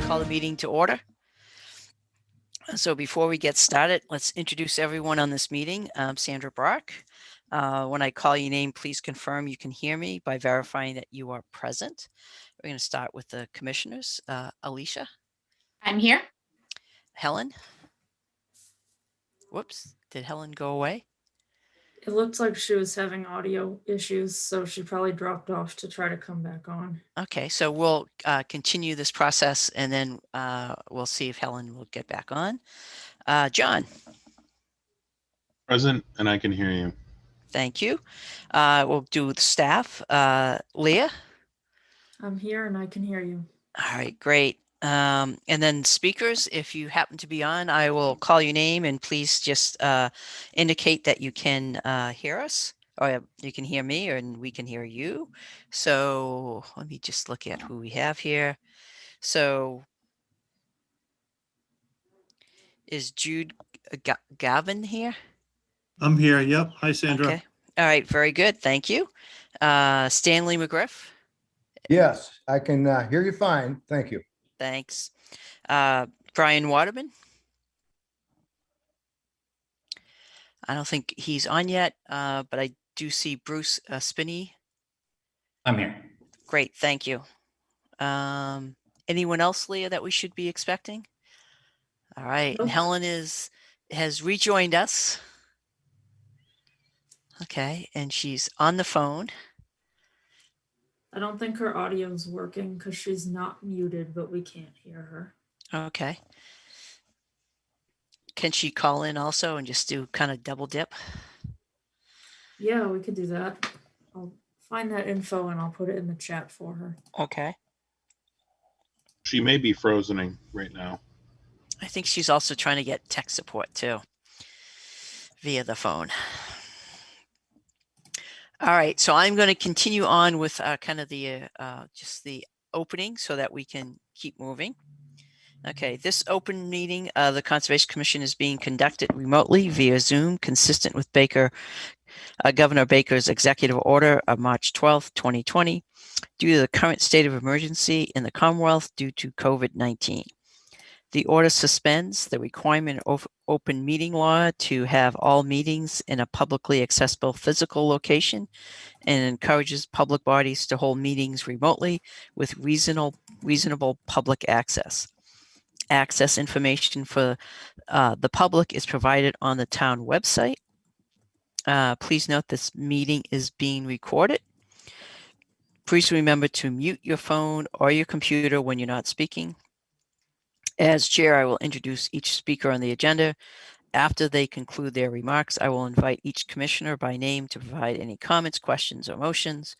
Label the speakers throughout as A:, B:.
A: call the meeting to order. So before we get started, let's introduce everyone on this meeting. I'm Sandra Brock. When I call your name, please confirm you can hear me by verifying that you are present. We're going to start with the commissioners. Alicia.
B: I'm here.
A: Helen. Whoops, did Helen go away?
C: It looks like she was having audio issues, so she probably dropped off to try to come back on.
A: Okay, so we'll continue this process and then we'll see if Helen will get back on. John.
D: Present, and I can hear you.
A: Thank you. We'll do the staff. Leah.
C: I'm here and I can hear you.
A: All right, great. And then speakers, if you happen to be on, I will call your name and please just indicate that you can hear us, or you can hear me, and we can hear you. So let me just look at who we have here. So is Jude Gavin here?
E: I'm here. Yep. Hi, Sandra.
A: Okay. All right. Very good. Thank you. Stanley McGriff.
F: Yes, I can hear you fine. Thank you.
A: Thanks. Brian Waterman. I don't think he's on yet, but I do see Bruce Spinney.
G: I'm here.
A: Great. Thank you. Anyone else, Leah, that we should be expecting? All right.
C: Nope.
A: And Helen has rejoined us. Okay. And she's on the phone.
C: I don't think her audio's working because she's not muted, but we can't hear her.
A: Okay. Can she call in also and just do kind of double dip?
C: Yeah, we could do that. I'll find that info and I'll put it in the chat for her.
A: Okay.
D: She may be frozening right now.
A: I think she's also trying to get tech support too via the phone. All right, so I'm going to continue on with kind of the just the opening so that we can keep moving. Okay, this open meeting of the Conservation Commission is being conducted remotely via Zoom, consistent with Governor Baker's executive order of March 12th, 2020, due to the current state of emergency in the Commonwealth due to COVID-19. The order suspends the requirement of open meeting law to have all meetings in a publicly accessible physical location and encourages public bodies to hold meetings remotely with reasonable public access. Access information for the public is provided on the town website. Please note this meeting is being recorded. Please remember to mute your phone or your computer when you're not speaking. As chair, I will introduce each speaker on the agenda. After they conclude their remarks, I will invite each commissioner by name to provide any comments, questions, or motions.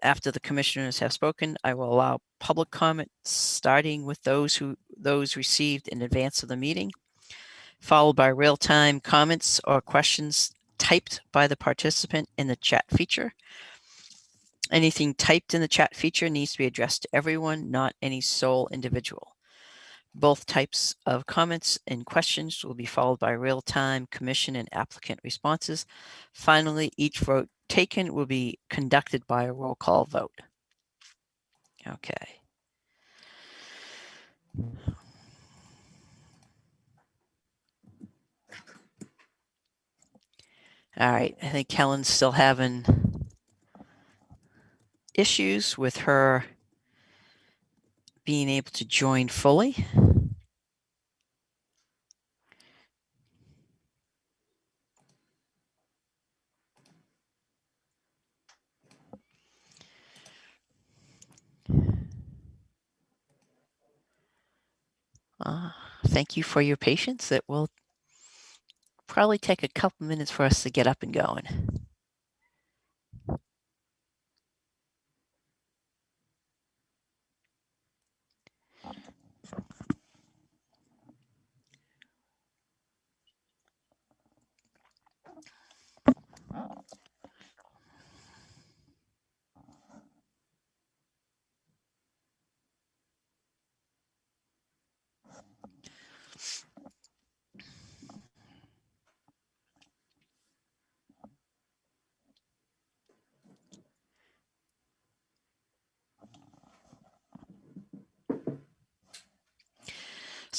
A: After the commissioners have spoken, I will allow public comments, starting with those received in advance of the meeting, followed by real-time comments or questions typed by the participant in the chat feature. Anything typed in the chat feature needs to be addressed to everyone, not any sole individual. Both types of comments and questions will be followed by real-time commission and applicant responses. Finally, each vote taken will be conducted by a roll call vote. Okay. All right, I think Helen's still having issues with her being able to join fully. Thank you for your patience. It will probably take a couple minutes for us to get up and going.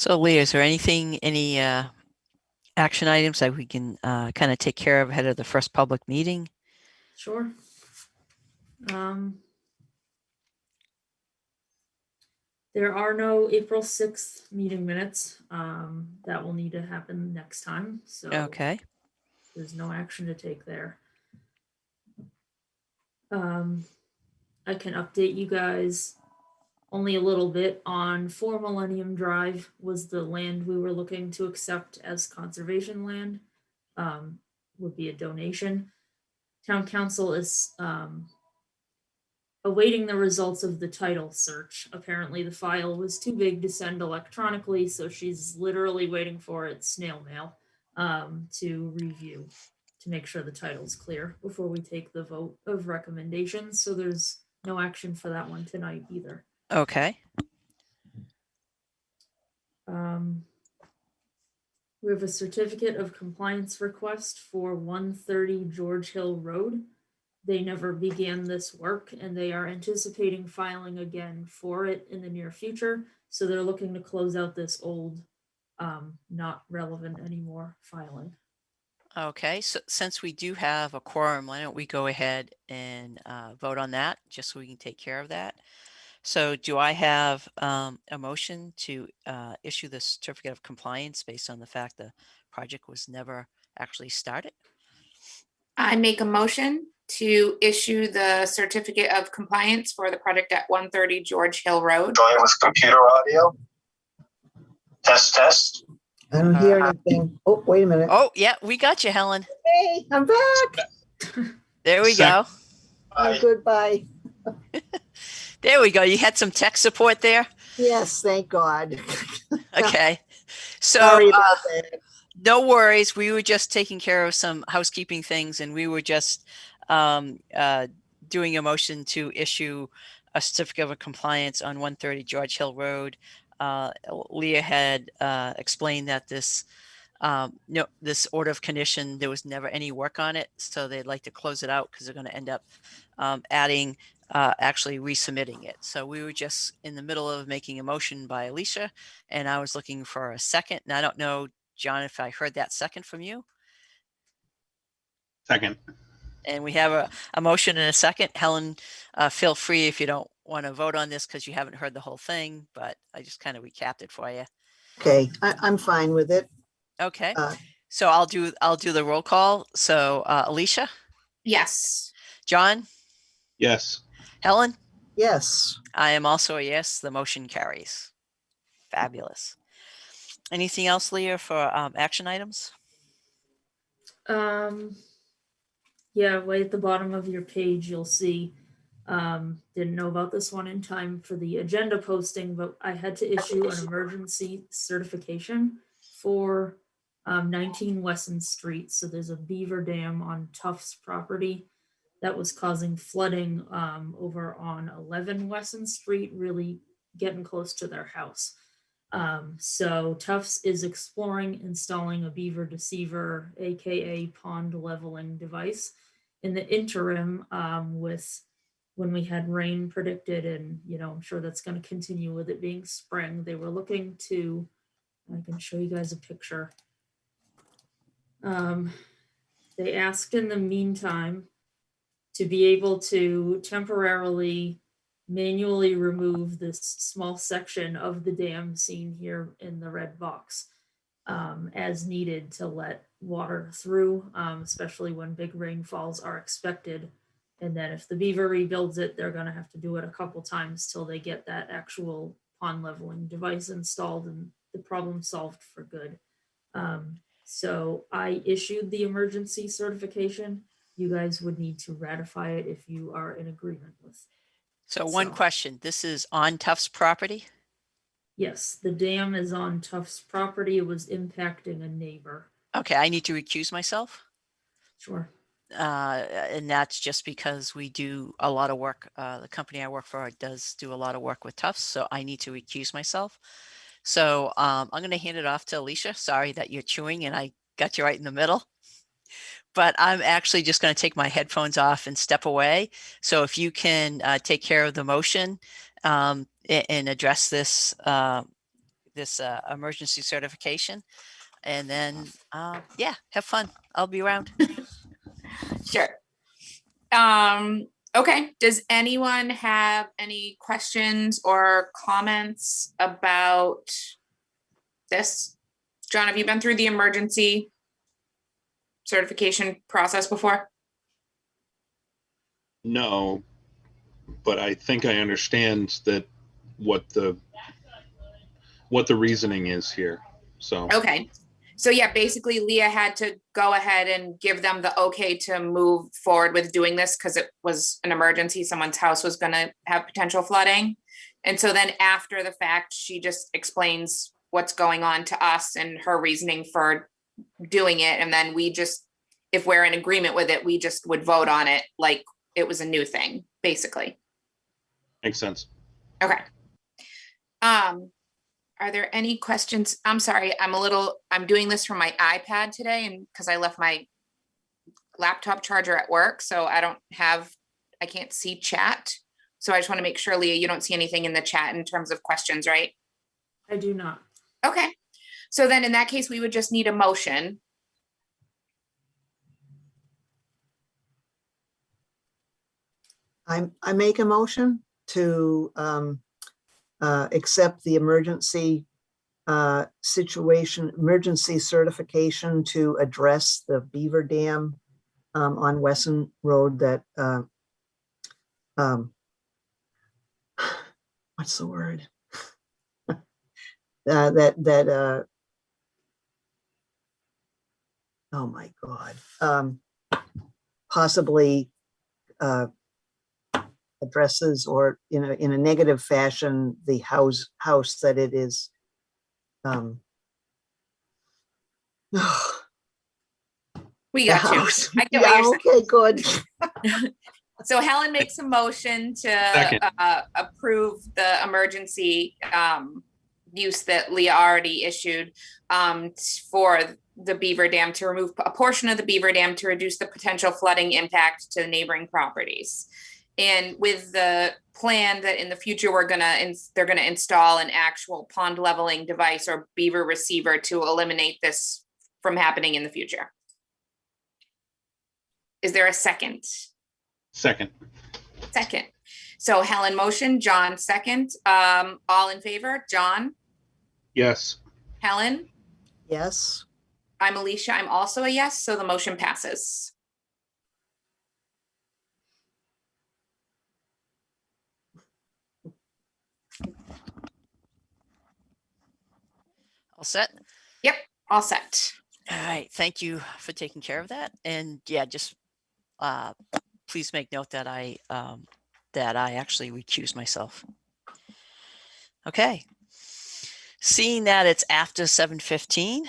A: So Leah, is there anything, any action items that we can kind of take care of ahead of the first public meeting?
C: Sure. There are no April 6th meeting minutes. That will need to happen next time. So
A: Okay.
C: there's no action to take there. I can update you guys only a little bit on 4 Millennium Drive was the land we were looking to accept as conservation land. Would be a donation. Town council is awaiting the results of the title search. Apparently the file was too big to send electronically, so she's literally waiting for it snail mail to review to make sure the title's clear before we take the vote of recommendations. So there's no action for that one tonight either.
A: Okay.
C: We have a certificate of compliance request for 130 George Hill Road. They never began this work and they are anticipating filing again for it in the near future. So they're looking to close out this old, not relevant anymore filing.
A: Okay. So since we do have a quorum, why don't we go ahead and vote on that just so we can take care of that? So do I have a motion to issue the certificate of compliance based on the fact the project was never actually started?
B: I make a motion to issue the certificate of compliance for the project at 130 George Hill Road.
G: Join with computer audio. Test, test.
H: I don't hear anything. Oh, wait a minute.
A: Oh, yeah, we got you, Helen.
H: Hey, I'm back.
A: There we
D: Sec-
A: go.
H: I'm good. Bye.
A: There we go. You had some tech support there.
H: Yes, thank God.
A: Okay. So
H: Sorry about that.
A: no worries. We were just taking care of some housekeeping things and we were just doing a motion to issue a certificate of compliance on 130 George Hill Road. Leah had explained that this this order of condition, there was never any work on it. So they'd like to close it out because they're going to end up adding, actually resubmitting it. So we were just in the middle of making a motion by Alicia and I was looking for a second. And I don't know, John, if I heard that second from you.
D: Second.
A: And we have a motion and a second. Helen, feel free if you don't want to vote on this because you haven't heard the whole thing, but I just kind of recapped it for you.
H: Okay, I'm fine with it.
A: Okay.
H: Uh,
A: So I'll do the roll call. So Alicia,
B: Yes.
A: John,
D: Yes.
A: Helen,
H: Yes.
A: I am also a yes. The motion carries. Fabulous. Anything else, Leah, for action items?
C: Yeah, way at the bottom of your page, you'll see, didn't know about this one in time for the agenda posting, but I had to issue an emergency certification for 19 Wesson Street. So there's a beaver dam on Tufts property that was causing flooding over on 11 Wesson Street, really getting close to their house. So Tufts is exploring installing a beaver deceiver, aka pond leveling device. In the interim, with when we had rain predicted, and I'm sure that's going to continue with it being spring, they were looking to, I can show you guys a picture. They asked in the meantime to be able to temporarily manually remove this small section of the dam seen here in the red box as needed to let water through, especially when big rainfalls are expected. And then if the beaver rebuilds it, they're going to have to do it a couple times till they get that actual pond leveling device installed and the problem solved for good. So I issued the emergency certification. You guys would need to ratify it if you are in agreement with.
A: So one
C: So-
A: question. This is on Tufts property?
C: Yes, the dam is on Tufts property. It was impacting a neighbor.
A: Okay, I need to recuse myself.
C: Sure.
A: And that's just because we do a lot of work. The company I work for does do a lot of work with Tufts, so I need to recuse myself. So I'm going to hand it off to Alicia. Sorry that you're chewing and I got you right in the middle. But I'm actually just going to take my headphones off and step away. So if you can take care of the motion and address this this emergency certification. And then, yeah, have fun. I'll be around.
B: Sure. Okay, does anyone have any questions or comments about this? John, have you been through the emergency certification process before?
D: No, but I think I understand that what the reasoning is here. So,
B: Okay, so yeah, basically Leah had to go ahead and give them the okay to move forward with doing this because it was an emergency. Someone's house was gonna have potential flooding. And so then after the fact, she just explains what's going on to us and her reasoning for doing it. And then we just, if we're in agreement with it, we just would vote on it like it was a new thing, basically.
D: makes sense.
B: Okay. Are there any questions? I'm sorry, I'm doing this from my iPad today and because I left my laptop charger at work, so I can't see chat. So I just want to make sure, Leah, you don't see anything in the chat in terms of questions, right?
C: I do not.
B: Okay. So then in that case, we would just need a motion.
H: I make a motion to accept the emergency emergency certification to address the beaver dam on Wesson Road that what's the word? Oh my God. Possibly addresses or in a negative fashion the house that it is.
B: We
H: The
B: got you.
H: house.
B: I get what
H: Yeah,
B: you're saying.
H: okay, good.
B: So Helen makes a motion
D: Second.
B: to approve the emergency use that Leah already issued for the beaver dam, to remove a portion of the beaver dam to reduce the potential flooding impact to neighboring properties. And with the plan that in the future they're gonna install an actual pond leveling device or beaver receiver to eliminate this from happening in the future. Is there a second?
D: Second.
B: Second. So Helen motion, John second. All in favor? John,
D: Yes.
B: Helen,
H: Yes.
B: I'm Alicia. I'm also a yes, so the motion passes.
A: All set?
B: Yep, all set.
A: All right. Thank you for taking care of that. And yeah, just please make note that I actually recuse myself. Okay. Seeing that it's after 7:15,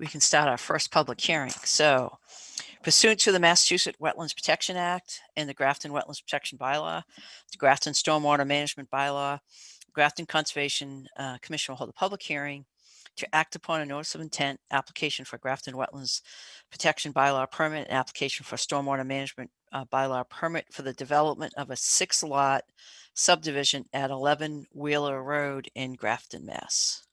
A: we can start our first public hearing. So pursuant to the Massachusetts Wetlands Protection Act and the Grafton Wetlands Protection Bylaw, the Grafton Stormwater Management Bylaw, Grafton Conservation Commission will hold a public hearing to act upon a notice of intent application for Grafton Wetlands Protection Bylaw permit and application for Stormwater Management Bylaw permit for the development of a 6-lot subdivision at 11 Wheeler Road in Grafton, Mass.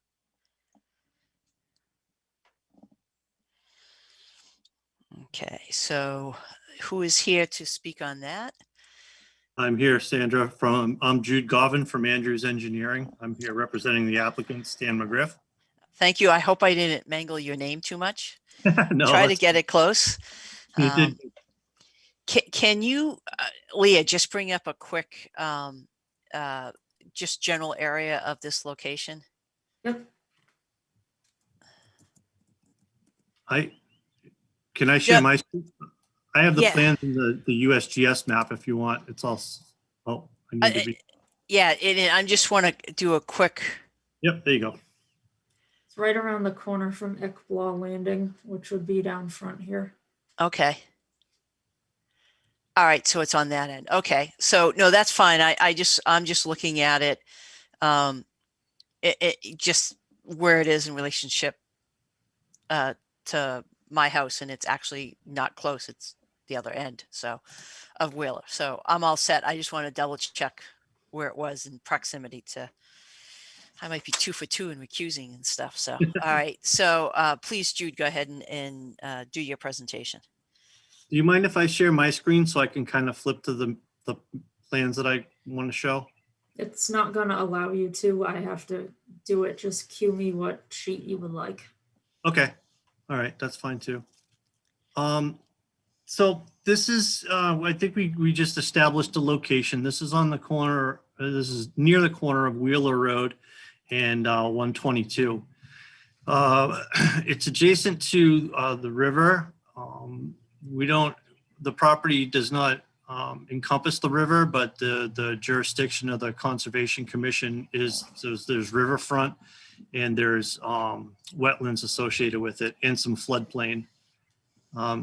A: Okay, so who is here to speak on that?
E: I'm here, Sandra, I'm Jude Govin from Andrews Engineering. I'm here representing the applicant, Stan McGriff.
A: Thank you. I hope I didn't mangle your name too much.
E: No,
A: Try to
E: that's-
A: get it close.
E: you did.
A: Can you, Leah, just bring up a quick, just general area of this location?
C: Yep.
E: Can I share
A: Yeah.
E: my, I have the
A: Yeah.
E: plans in the USGS map if you want. It's all, oh, I need to be,
A: Yeah, I just want to do a quick,
E: yep, there you go.
C: It's right around the corner from Ickblaw Landing, which would be down front here.
A: okay. All right, so it's on that end. Okay, so no, that's fine. I'm just looking at it. It just where it is in relationship to my house, and it's actually not close. It's the other end, so of Wheeler. So I'm all set. I just want to double check where it was in proximity to. I might be 2 for 2 in recusing and stuff. So, all right. So, please, Jude, go ahead and do your presentation.
E: Do you mind if I share my screen so I can kind of flip to the plans that I want to show?
C: It's not gonna allow you to. I have to do it. Just cue me what sheet you would like.
E: Okay. All right. That's fine too. So this is, I think we just established a location. This is on the corner, this is near the corner of Wheeler Road and 122. It's adjacent to the river. The property does not encompass the river, but the jurisdiction of the Conservation Commission is, there's riverfront and there's wetlands associated with it and some floodplain.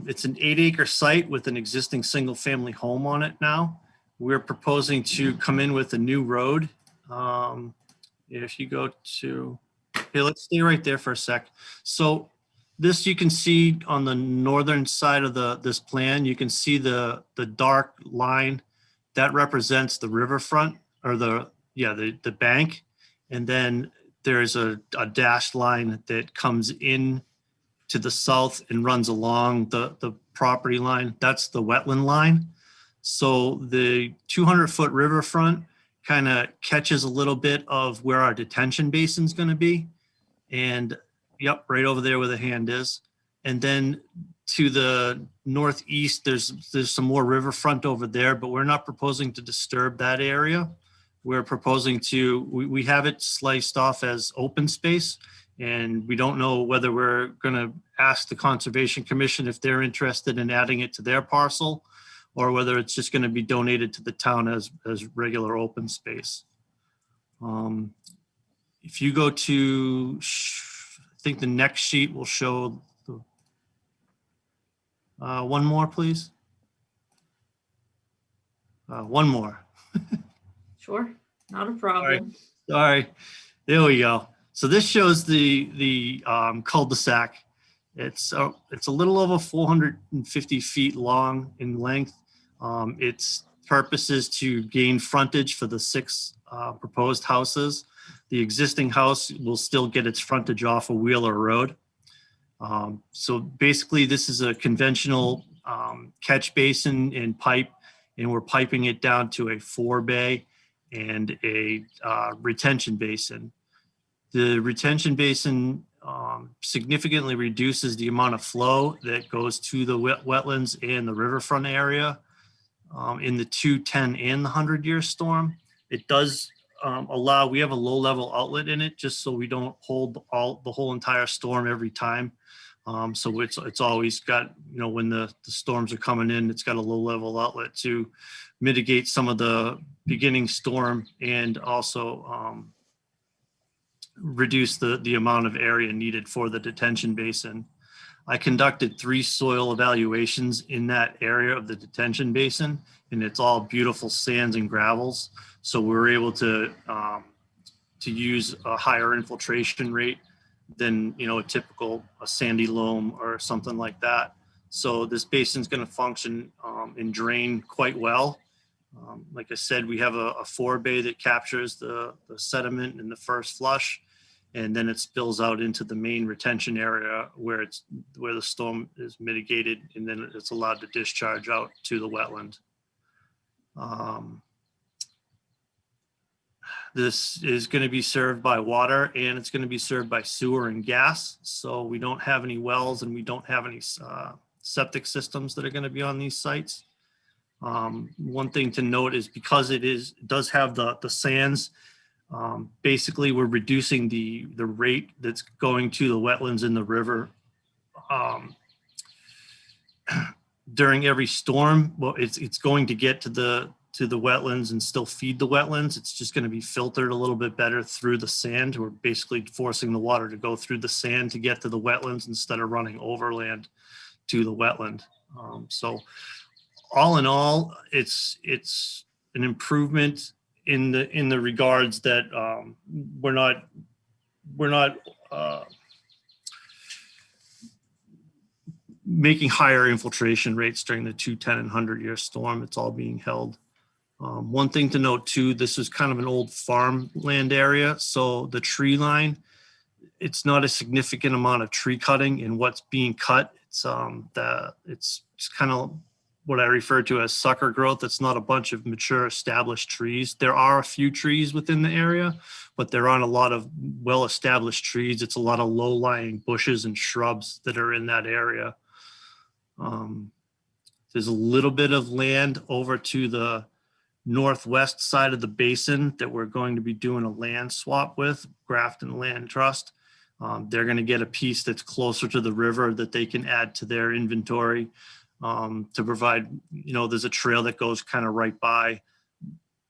E: It's an 8-acre site with an existing single-family home on it now. We're proposing to come in with a new road. If you go to, here, let's stay right there for a sec. So this you can see on the northern side of this plan, you can see the dark line that represents the riverfront or the bank. And then there's a dashed line that comes in to the south and runs along the property line. That's the wetland line. So the 200-foot riverfront kind of catches a little bit of where our detention basin is going to be. And yep, right over there where the hand is. And then to the northeast, there's some more riverfront over there, but we're not proposing to disturb that area. We're proposing to, we have it sliced off as open space. And we don't know whether we're going to ask the Conservation Commission if they're interested in adding it to their parcel, or whether it's just going to be donated to the town as regular open space. If you go to, I think the next sheet will show, one more, please. One more.
C: Sure, not a problem.
E: Sorry, there we go. So this shows the cul-de-sac. It's a little over 450 feet long in length. Its purpose is to gain frontage for the 6 proposed houses. The existing house will still get its frontage off of Wheeler Road. So basically this is a conventional catch basin and pipe, and we're piping it down to a 4-bay and a retention basin. The retention basin significantly reduces the amount of flow that goes to the wetlands and the riverfront area in the 210 and the 100-year storm. It does allow, we have a low-level outlet in it just so we don't hold the whole entire storm every time. So it's always got, when the storms are coming in, it's got a low-level outlet to mitigate some of the beginning storm and also reduce the amount of area needed for the detention basin. I conducted 3 soil evaluations in that area of the detention basin, and it's all beautiful sands and gravels. So we're able to use a higher infiltration rate than a typical sandy loam or something like that. So this basin is going to function and drain quite well. Like I said, we have a 4-bay that captures the sediment in the first flush, and then it spills out into the main retention area where the storm is mitigated, and then it's allowed to discharge out to the wetland. This is going to be served by water, and it's going to be served by sewer and gas. So we don't have any wells, and we don't have any septic systems that are going to be on these sites. One thing to note is because it does have the sands, basically we're reducing the rate that's going to the wetlands in the river during every storm. Well, it's going to get to the wetlands and still feed the wetlands. It's just going to be filtered a little bit better through the sand. We're basically forcing the water to go through the sand to get to the wetlands instead of running overland to the wetland. So all in all, it's an improvement in the regards that we're not making higher infiltration rates during the 210 and 100-year storm. It's all being held. One thing to note too, this is kind of an old farmland area, so the tree line, it's not a significant amount of tree cutting in what's being cut. It's kind of what I refer to as sucker growth. It's not a bunch of mature established trees. There are a few trees within the area, but there aren't a lot of well-established trees. It's a lot of low-lying bushes and shrubs that are in that area. There's a little bit of land over to the northwest side of the basin that we're going to be doing a land swap with Grafton Land Trust. They're going to get a piece that's closer to the river that they can add to their inventory to provide, there's a trail that goes kind of right by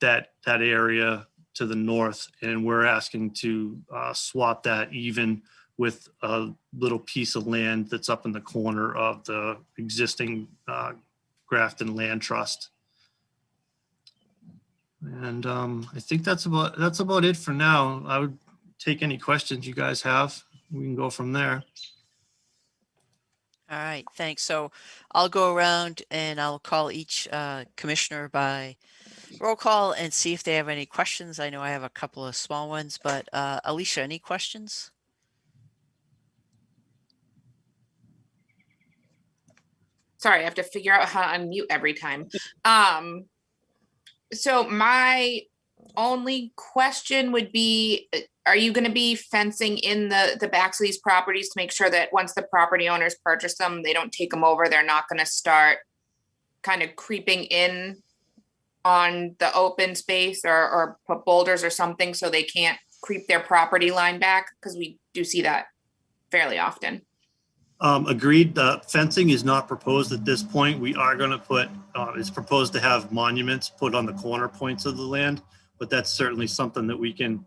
E: that area to the north. And we're asking to swap that even with a little piece of land that's up in the corner of the existing Grafton Land Trust. And I think that's about it for now. I would take any questions you guys have. We can go from there.
A: All right, thanks. So I'll go around and I'll call each commissioner by roll call and see if they have any questions. I know I have a couple of small ones, but Alicia, any questions?
B: Sorry, I have to figure out how to unmute every time. So my only question would be, are you going to be fencing in the backs of these properties to make sure that once the property owners purchase them, they don't take them over, they're not going to start kind of creeping in on the open space or put boulders or something so they can't creep their property line back? Because we do see that fairly often.
E: Agreed. The fencing is not proposed at this point. We are going to put, it's proposed to have monuments put on the corner points of the land, but that's certainly something that we can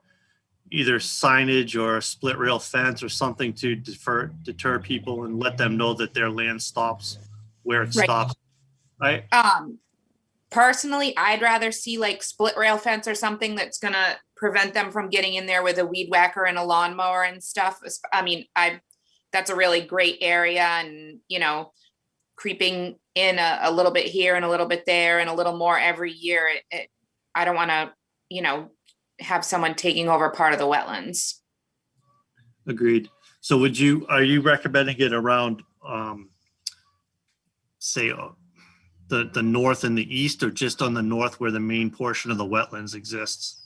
E: either signage or a split rail fence or something to deter people and let them know that their land stops where it stops. Right.
B: Personally, I'd rather see like split rail fence or something that's going to prevent them from getting in there with a weed whacker and a lawnmower and stuff. I mean, that's a really great area, and creeping in a little bit here and a little bit there and a little more every year. I don't want to, have someone taking over part of the wetlands.
E: Agreed. So are you recommending it around, say, the north and the east, or just on the north where the main portion of the wetlands exists?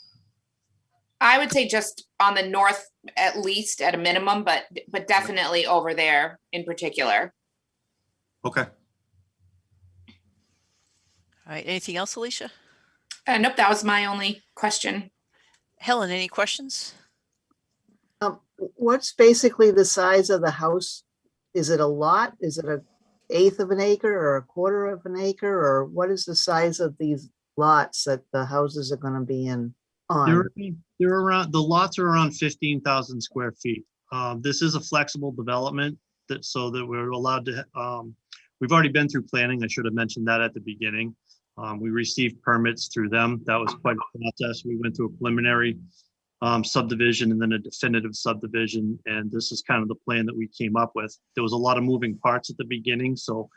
B: I would say just on the north, at least at a minimum, but definitely over there in particular.
E: Okay.
A: All right. Anything else, Alicia?
B: Nope, that was my only question.
A: Helen, any questions?
H: What's basically the size of the house? Is it a lot? Is it an eighth of an acre or a quarter of an acre? Or what is the size of these lots that the houses are going to be in on?
E: They're around, the lots are around 15,000 square feet. This is a flexible development so that we're allowed to, we've already been through planning. I should have mentioned that at the beginning. We received permits through them. That was quite a process. We went through a preliminary subdivision and then a definitive subdivision. And this is kind of the plan that we came up with. There was a lot of moving parts at the beginning. So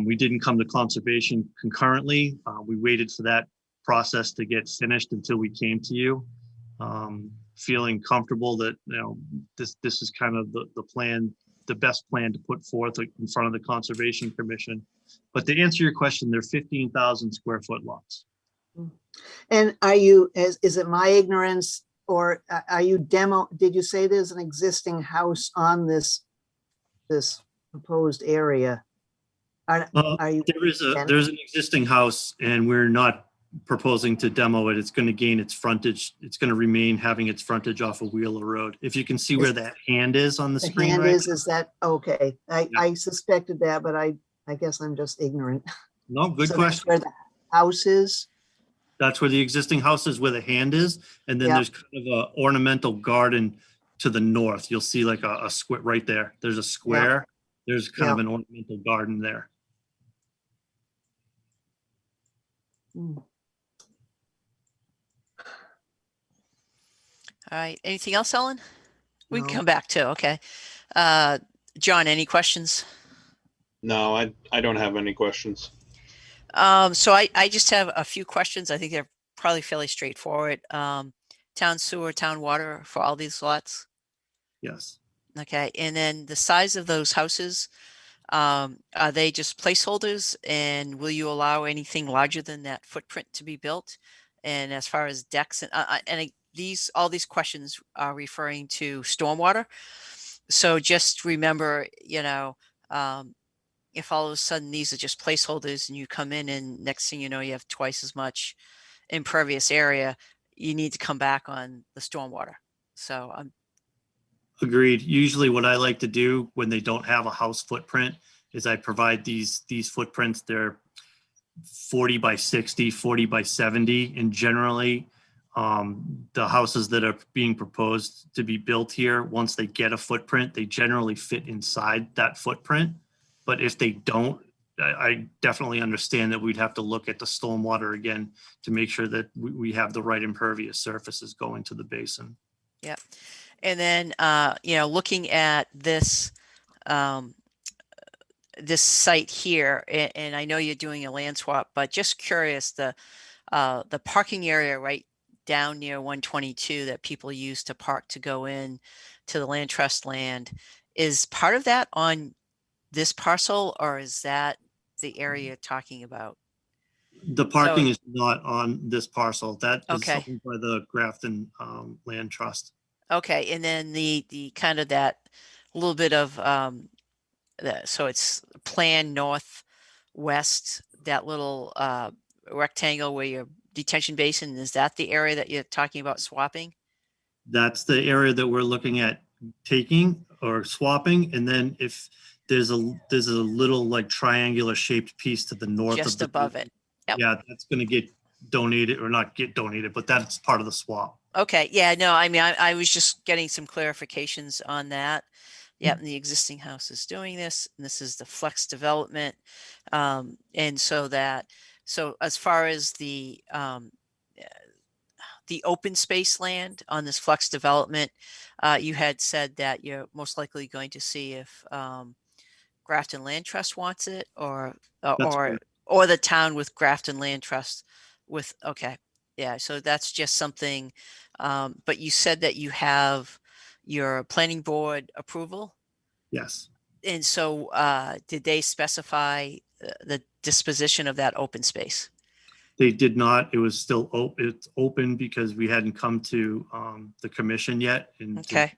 E: we didn't come to conservation concurrently. We waited for that process to get finished until we came to you, feeling comfortable that this is kind of the plan, the best plan to put forth in front of the Conservation Commission. But to answer your question, they're 15,000 square foot lots.
H: And is it my ignorance, or are you did you say there's an existing house on this proposed area?
E: There's an existing house, and we're not proposing to demo it. It's going to gain its frontage. It's going to remain having its frontage off of Wheeler Road. If you can see where that hand is on the screen.
H: Hand
E: right?
H: is that okay? I suspected that, but I guess I'm just ignorant.
E: No, good
H: So
E: question.
H: that's where the house is.
E: That's where the existing house is, where the hand is. And then there's kind of a ornamental garden to the north. You'll see like a square right there. There's a square. There's kind of an ornamental garden there.
H: Mm.
A: All right. Anything else, Helen? We can
H: No.
A: come back to. Okay. John, any questions?
D: No, I don't have any questions.
A: So I just have a few questions. I think they're probably fairly straightforward. Town sewer, town water for all these lots.
E: Yes.
A: Okay, and then the size of those houses, are they just placeholders? And will you allow anything larger than that footprint to be built? And as far as decks all these questions are referring to stormwater. So just remember, if all of a sudden these are just placeholders and you come in and next thing you know, you have twice as much impervious area, you need to come back on the stormwater. So
E: Agreed. Usually what I like to do when they don't have a house footprint is I provide these footprints. They're 40 by 60, 40 by 70. And generally, the houses that are being proposed to be built here, once they get a footprint, they generally fit inside that footprint. But if they don't, I definitely understand that we'd have to look at the stormwater again to make sure that we have the right impervious surfaces going to the basin.
A: yeah. And then, looking at this, this site here, and I know you're doing a land swap, but just curious, the parking area right down near 122 that people use to park to go in to the land trust land, is part of that on this parcel, or is that the area you're talking about?
E: The parking is not on this parcel. That is
A: Okay.
E: owned by the Grafton Land Trust.
A: Okay, and then the kind of that little bit of so it's plan northwest, that little rectangle where your detention basin, is that the area that you're talking about swapping?
E: That's the area that we're looking at taking or swapping. And then if there's a little like triangular shaped piece to the north of
A: Just above it. Yep.
E: Yeah, that's going to get donated, or not get donated, but that's part of the swap.
A: Okay, yeah, no, I mean, I was just getting some clarifications on that. Yeah, and the existing house is doing this, and this is the flex development. And so as far as the open space land on this flex development, you had said that you're most likely going to see if Grafton Land Trust wants it, or
E: That's
A: or
E: correct.
A: or the town with Grafton Land Trust with, okay. Yeah, so that's just something, but you said that you have your planning board approval?
E: Yes.
A: And so, did they specify the disposition of that open space?
E: They did not. It was still it's open because we hadn't come to the commission yet, and
A: Okay,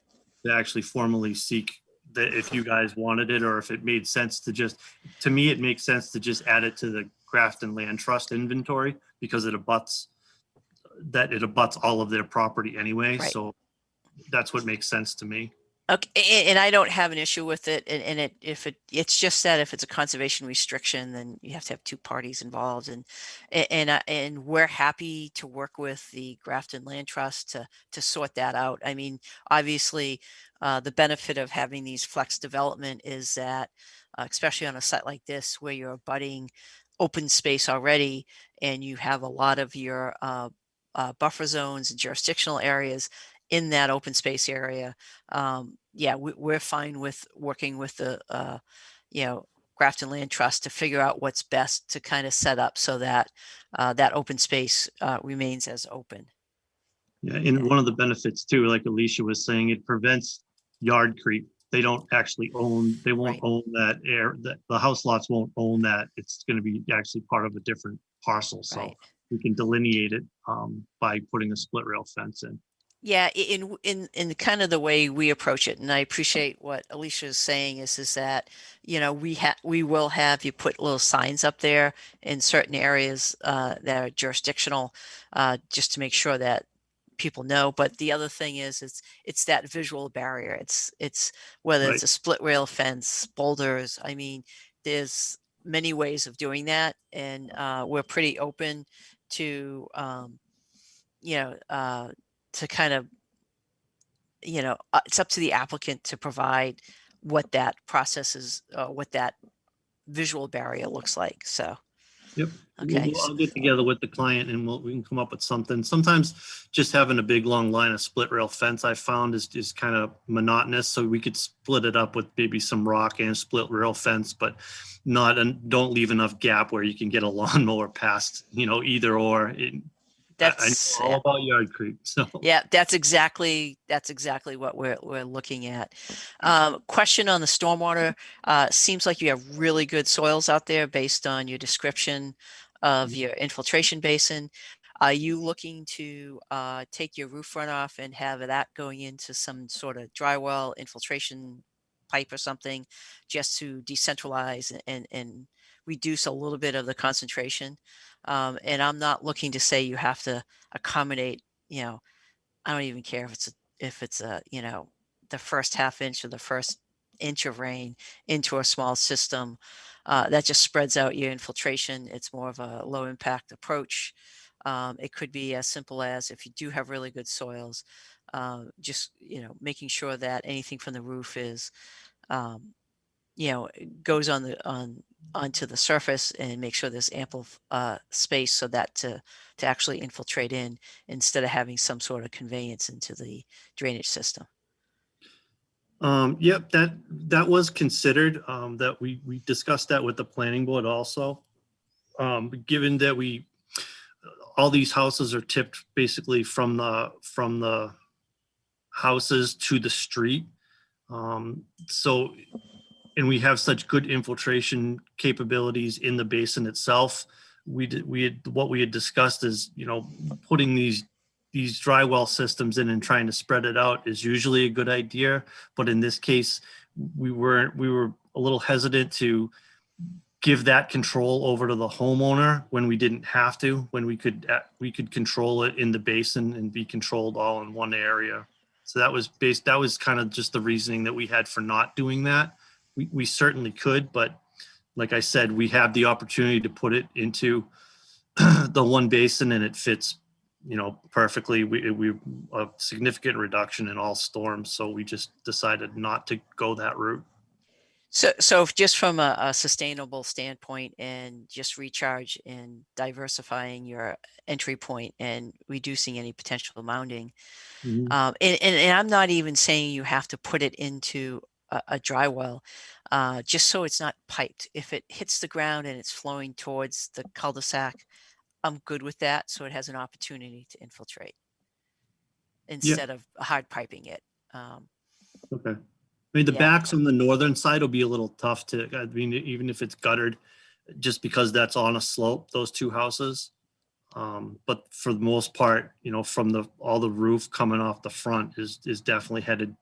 E: to actually formally seek that if you guys wanted it, or if it made sense to me, it makes sense to just add it to the Grafton Land Trust inventory because it abuts all of their property anyway.
A: Right.
E: So that's what makes sense to me.
A: okay, and I don't have an issue with it, and it's just that if it's a conservation restriction, then you have to have two parties involved, and we're happy to work with the Grafton Land Trust to sort that out. I mean, obviously, the benefit of having these flex development is that, especially on a site like this where you're abutting open space already, and you have a lot of your buffer zones and jurisdictional areas in that open space area. Yeah, we're fine with working with the Grafton Land Trust to figure out what's best to kind of set up so that that open space remains as open.
E: Yeah, and one of the benefits too, like Alicia was saying, it prevents yard creep. They won't
A: Right.
E: own that the house lots won't own that. It's going to be actually part of a different parcel. So
A: Right.
E: we can delineate it by putting a split rail fence in.
A: Yeah, in kind of the way we approach it, and I appreciate what Alicia is saying is that, we will have you put little signs up there in certain areas that are jurisdictional, just to make sure that people know. But the other thing is it's that visual barrier. It's whether
E: Right.
A: it's a split rail fence, boulders. I mean, there's many ways of doing that, and we're pretty open to to kind of, it's up to the applicant to provide what that process is, what that visual barrier looks like. So,
E: Yep.
A: Okay.
E: I'll get together with the client and we can come up with something. Sometimes just having a big long line of split rail fence I found is kind of monotonous. So we could split it up with maybe some rock and split rail fence, but not, and don't leave enough gap where you can get a lawnmower past, either or. I
A: That's
E: know all about yard creep. So
A: yeah, that's exactly what we're looking at. Question on the stormwater. Seems like you have really good soils out there based on your description of your infiltration basin. Are you looking to take your roof runoff and have that going into some sort of dry well infiltration pipe or something, just to decentralize and reduce a little bit of the concentration? And I'm not looking to say you have to accommodate, I don't even care if it's a, the first half inch or the first inch of rain into a small system. That just spreads out your infiltration. It's more of a low impact approach. It could be as simple as, if you do have really good soils, just, making sure that anything from the roof is, goes onto the surface, and make sure there's ample space so that to actually infiltrate in, instead of having some sort of conveyance into the drainage system.
E: Yep, that was considered, that we discussed that with the planning board also. Given that all these houses are tipped basically from the houses to the street. So, and we have such good infiltration capabilities in the basin itself. What we had discussed is, putting these dry well systems in and trying to spread it out is usually a good idea. But in this case, we were a little hesitant to give that control over to the homeowner when we didn't have to, when we could control it in the basin and be controlled all in one area. So that was kind of just the reasoning that we had for not doing that. We certainly could, but like I said, we have the opportunity to put it into the one basin, and it fits, perfectly. We a significant reduction in all storms, so we just decided not to go that route.
A: So just from a sustainable standpoint, and just recharge and diversifying your entry point and reducing any potential mounding. And I'm not even saying you have to put it into a dry well, just so it's not piped. If it hits the ground and it's flowing towards the cul-de-sac, I'm good with that. So it has an opportunity to infiltrate instead of hard piping it.
E: Okay. I mean, the
A: Yeah.
E: backs on the northern side will be a little tough even if it's guttered, just because that's on a slope, those two houses. But for the most part, from all the roof coming off the front is definitely headed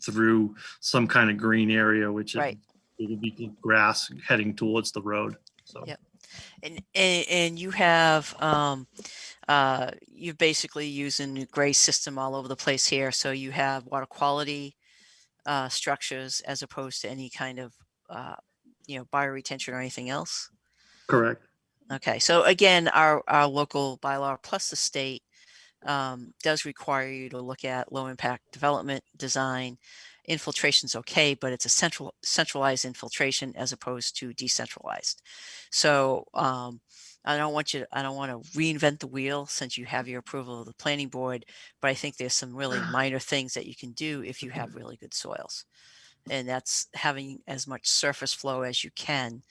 E: through some kind of green area, which
A: Right.
E: it'll be grass heading towards the road. So.
A: Yep. And you have you're basically using a gray system all over the place here. So you have water quality structures as opposed to any kind of bioretention or anything else.
E: Correct.
A: Okay, so again, our local bylaw plus the state does require you to look at low impact development design. Infiltration's okay, but it's a centralized infiltration as opposed to decentralized. So I don't want to reinvent the wheel, since you have your approval of the planning board, but I think there's some really minor things that you can do if you have really good soils. And that's having as much surface flow as you can,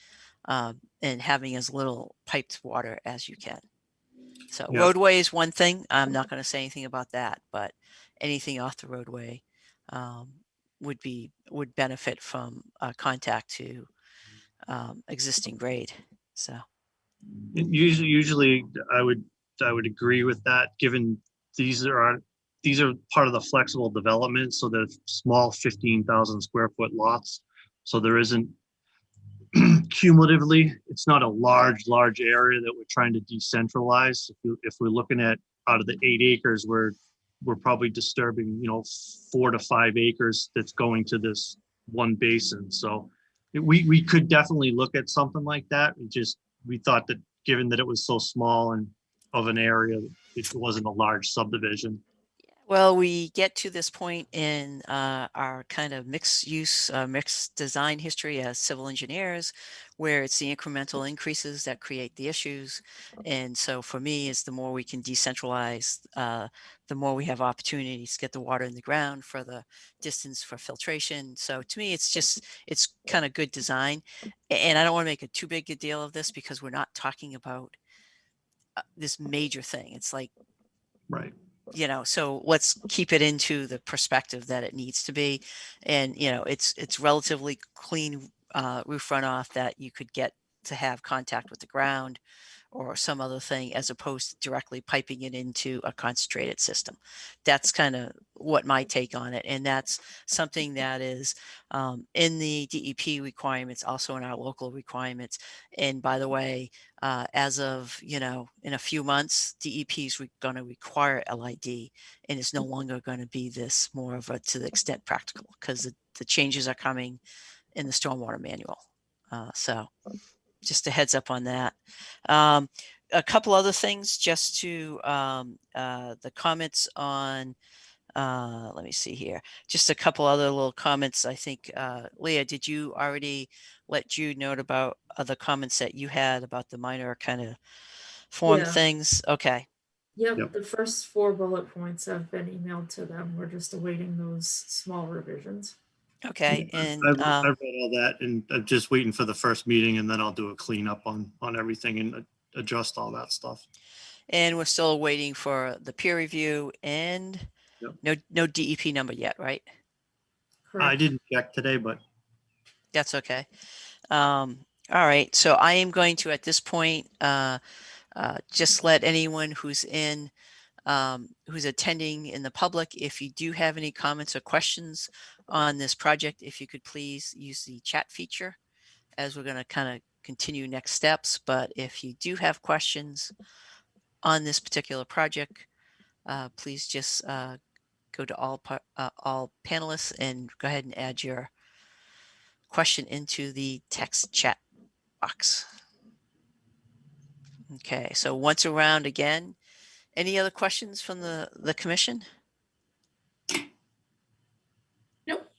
A: and having as little piped water as you can. So
E: Yeah.
A: roadway is one thing. I'm not going to say anything about that, but anything off the roadway would benefit from contact to existing grade. So
E: Usually I would agree with that, given these are part of the flexible development, so they're small 15,000 square foot lots. So there isn't cumulatively, it's not a large area that we're trying to decentralize. If we're looking at out of the 8 acres, we're probably disturbing 4 to 5 acres that's going to this one basin. So we could definitely look at something like that. We thought that given that it was so small and of an area, it wasn't a large subdivision.
A: Well, we get to this point in our kind of mixed use, mixed design history as civil engineers, where it's the incremental increases that create the issues. And so for me, it's the more we can decentralize, the more we have opportunities to get the water in the ground for the distance for filtration. So to me, it's kind of good design. And I don't want to make a too big a deal of this because we're not talking about this major thing. It's like,
E: Right.
A: so let's keep it into the perspective that it needs to be. And, it's relatively clean roof runoff that you could get to have contact with the ground or some other thing as opposed to directly piping it into a concentrated system. That's kind of what my take on it. And that's something that is in the DEP requirements, also in our local requirements. And by the way, as of, in a few months, DEP is going to require LID, and it's no longer going to be this more of a to the extent practical because the changes are coming in the stormwater manual. So just a heads up on that. A couple other things just to the comments on, let me see here. Just a couple other little comments. I think, Leah, did you already let Jude note about the comments that you had about the minor kind of form
C: Yeah.
A: things? Okay.
C: Yep, the first 4 bullet points have been emailed to them. We're just awaiting those small revisions.
A: Okay. And
E: I've read all that, and I'm just waiting for the first meeting, and then I'll do a cleanup on everything and adjust all that stuff.
A: and we're still waiting for the peer review and no DEP number yet, right?
E: I
C: Correct.
E: didn't check today, but
A: That's okay. All right. So I am going to, at this point, just let anyone who's who's attending in the public, if you do have any comments or questions on this project, if you could please use the chat feature as we're going to kind of continue next steps. But if you do have questions on this particular project, please just go to all panelists and go ahead and add your question into the text chat box. Okay, so once around again, any other questions from the commission?
B: Nope.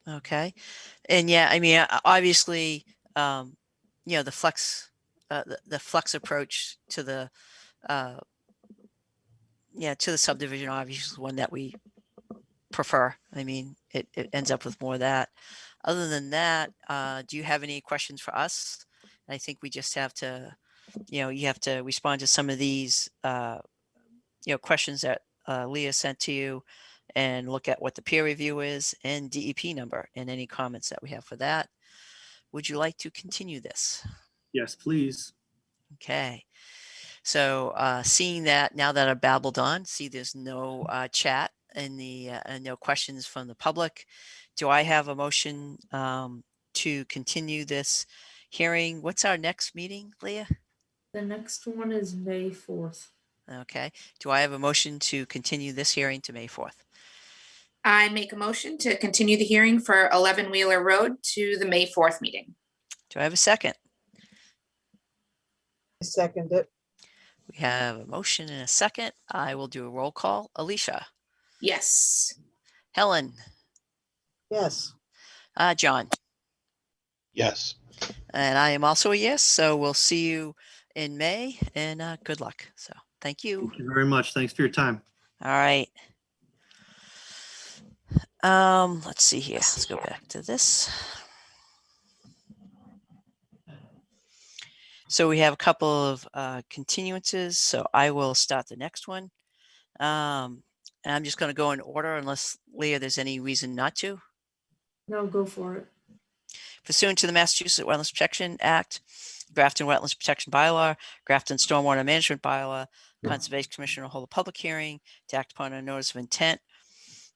A: Okay, and yeah, I mean, obviously, the flex, the flex approach to the, to the subdivision, obviously, is one that we prefer. I mean, it ends up with more of that. Other than that, do you have any questions for us? I think we just have to, you have to respond to some of these, questions that Leah sent to you and look at what the peer review is and DEP number and any comments that we have for that. Would you like to continue this?
E: yes, please.
A: Okay. So seeing that now that I've babbled on, see there's no chat and no questions from the public. Do I have a motion to continue this hearing? What's our next meeting, Leah?
C: The next one is May 4th.
A: Okay. Do I have a motion to continue this hearing to May 4th?
B: I make a motion to continue the hearing for 11 Wheeler Road to the May 4th meeting.
A: Do I have a second?
H: I second it.
A: We have a motion and a second. I will do a roll call. Alicia,
B: Yes.
A: Helen,
H: Yes.
A: John,
D: Yes.
A: and I am also a yes. So we'll see you in May and good luck. So thank you.
E: Thank you very much. Thanks for your time.
A: All right. Let's see here. Let's go back to this. So we have a couple of continuances. So I will start the next one. And I'm just going to go in order unless, Leah, there's any reason not to.
C: No, go for it.
A: Pursuant to the Massachusetts Wetlands Protection Act, Grafton Wetlands Protection Bylaw, Grafton Stormwater Management Bylaw, Conservation Commission will hold a public hearing to act upon a notice of intent,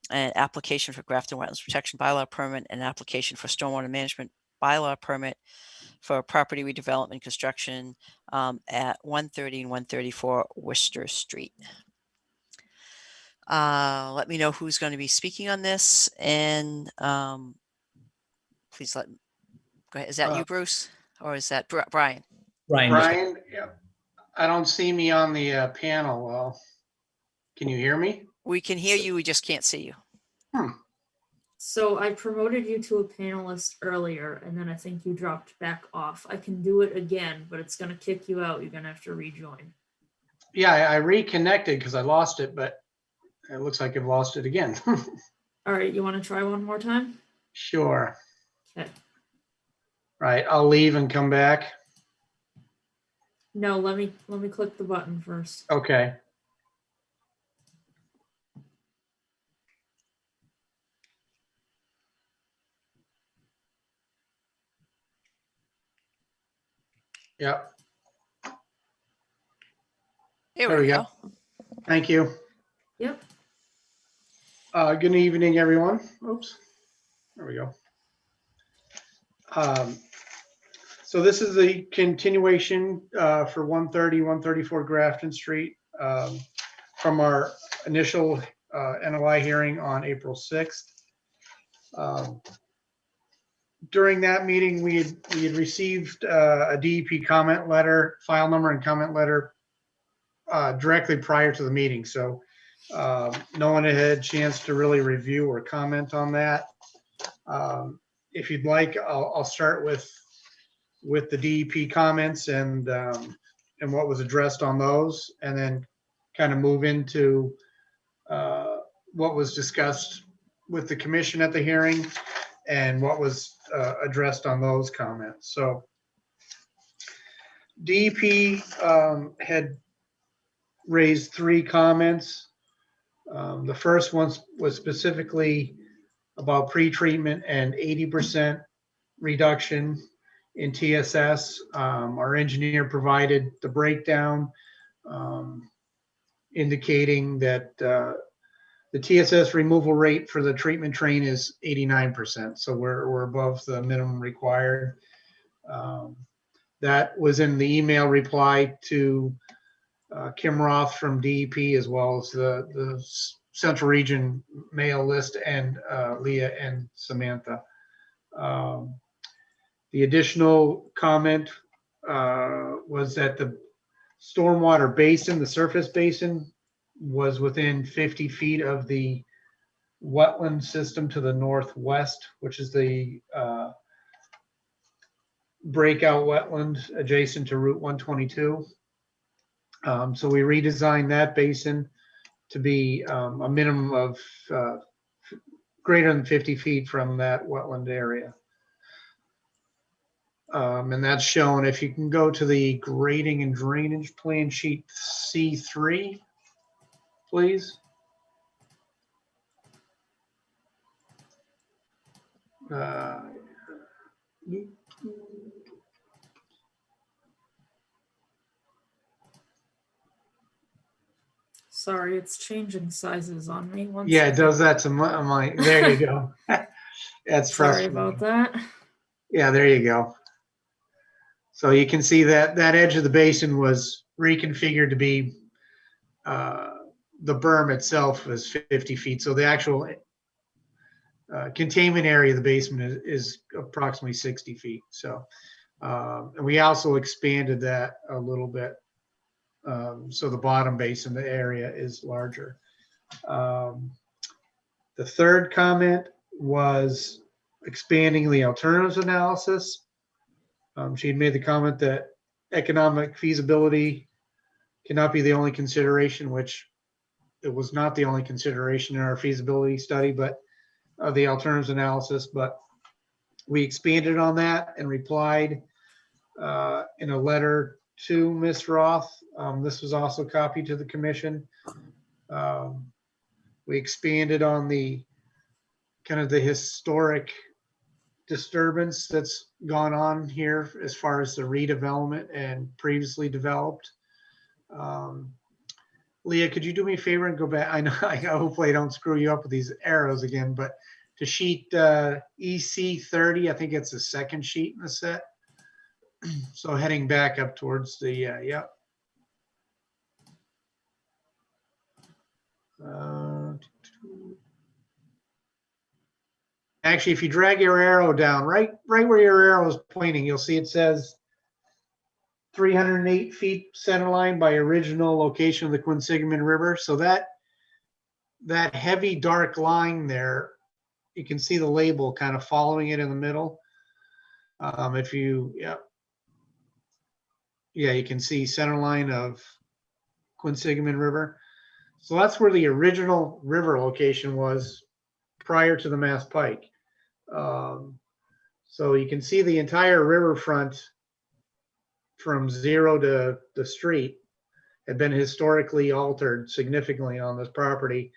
A: an application for Grafton Wetlands Protection Bylaw permit, and an application for Stormwater Management Bylaw permit for property redevelopment construction at 130 and 134 Worcester Street. Let me know who's going to be speaking on this, and please go ahead. Is that you, Bruce, or is that Brian?
I: Brian, I don't see me on the panel. Well, can you hear me?
A: We can hear you, we just can't see you.
C: So I promoted you to a panelist earlier, and then I think you dropped back off. I can do it again, but it's gonna kick you out. You're gonna have to rejoin.
I: Yeah, I reconnected because I lost it, but it looks like I've lost it again.
C: All right, you wanna try one more time?
I: Sure.
C: Okay.
I: Right, I'll leave and come back.
C: No, let me click the button first.
I: Okay. Yep.
A: There
I: There
A: we
I: we
A: go.
I: go. Thank you.
C: Yep.
I: Good evening, everyone. Oops. There we go. So this is the continuation for 130, 134 Grafton Street from our initial NOI hearing on April 6th. During that meeting, we had received a DEP comment letter, file number and comment letter directly prior to the meeting. So no one had had a chance to really review or comment on that. If you'd like, I'll start with the DEP comments and what was addressed on those, and then kind of move into what was discussed with the commission at the hearing and what was addressed on those comments. So DEP had raised 3 comments. The first one was specifically about pretreatment and 80% reduction in TSS. Our engineer provided the breakdown indicating that the TSS removal rate for the treatment train is 89%. So we're above the minimum required. That was in the email reply to Kim Roth from DEP, as well as the Central Region mail list, and Leah and Samantha. The additional comment was that the stormwater basin, the surface basin, was within 50 feet of the wetland system to the northwest, which is the breakout wetland adjacent to Route 122. So we redesigned that basin to be a minimum of greater than 50 feet from that wetland area. And that's shown, if you can go to the grading and drainage plan sheet C3, please.
C: Sorry, it's changing sizes on me. One
I: Yeah, it
C: second.
I: does that to my, there you go. That's
C: Sorry
I: frustrating.
C: about that.
I: Yeah, there you go. So you can see that that edge of the basin was reconfigured to be, the berm itself is 50 feet. So the actual containment area of the basement is approximately 60 feet. So, and we also expanded that a little bit. So the bottom basin, the area is larger. The third comment was expanding the alternatives analysis. She had made the comment that economic feasibility cannot be the only consideration, which it was not the only consideration in our feasibility study, but the alternatives analysis. But we expanded on that and replied in a letter to Ms. Roth. This was also copied to the commission. We expanded on the kind of the historic disturbance that's gone on here as far as the redevelopment and previously developed. Leah, could you do me a favor and go back? I know, hopefully I don't screw you up with these arrows again, but to sheet EC30, I think it's the second sheet in the set. So heading back up towards the, yeah. Actually, if you drag your arrow down, right where your arrow is pointing, you'll see it says 308 feet center line by original location of the Quinsigamond River. So that that heavy dark line there, you can see the label kind of following it in the middle. If you, yeah, you can see center line of Quinsigamond River. So that's where the original river location was prior to the Mass Pike. So you can see the entire riverfront from zero to the street had been historically altered significantly on this property.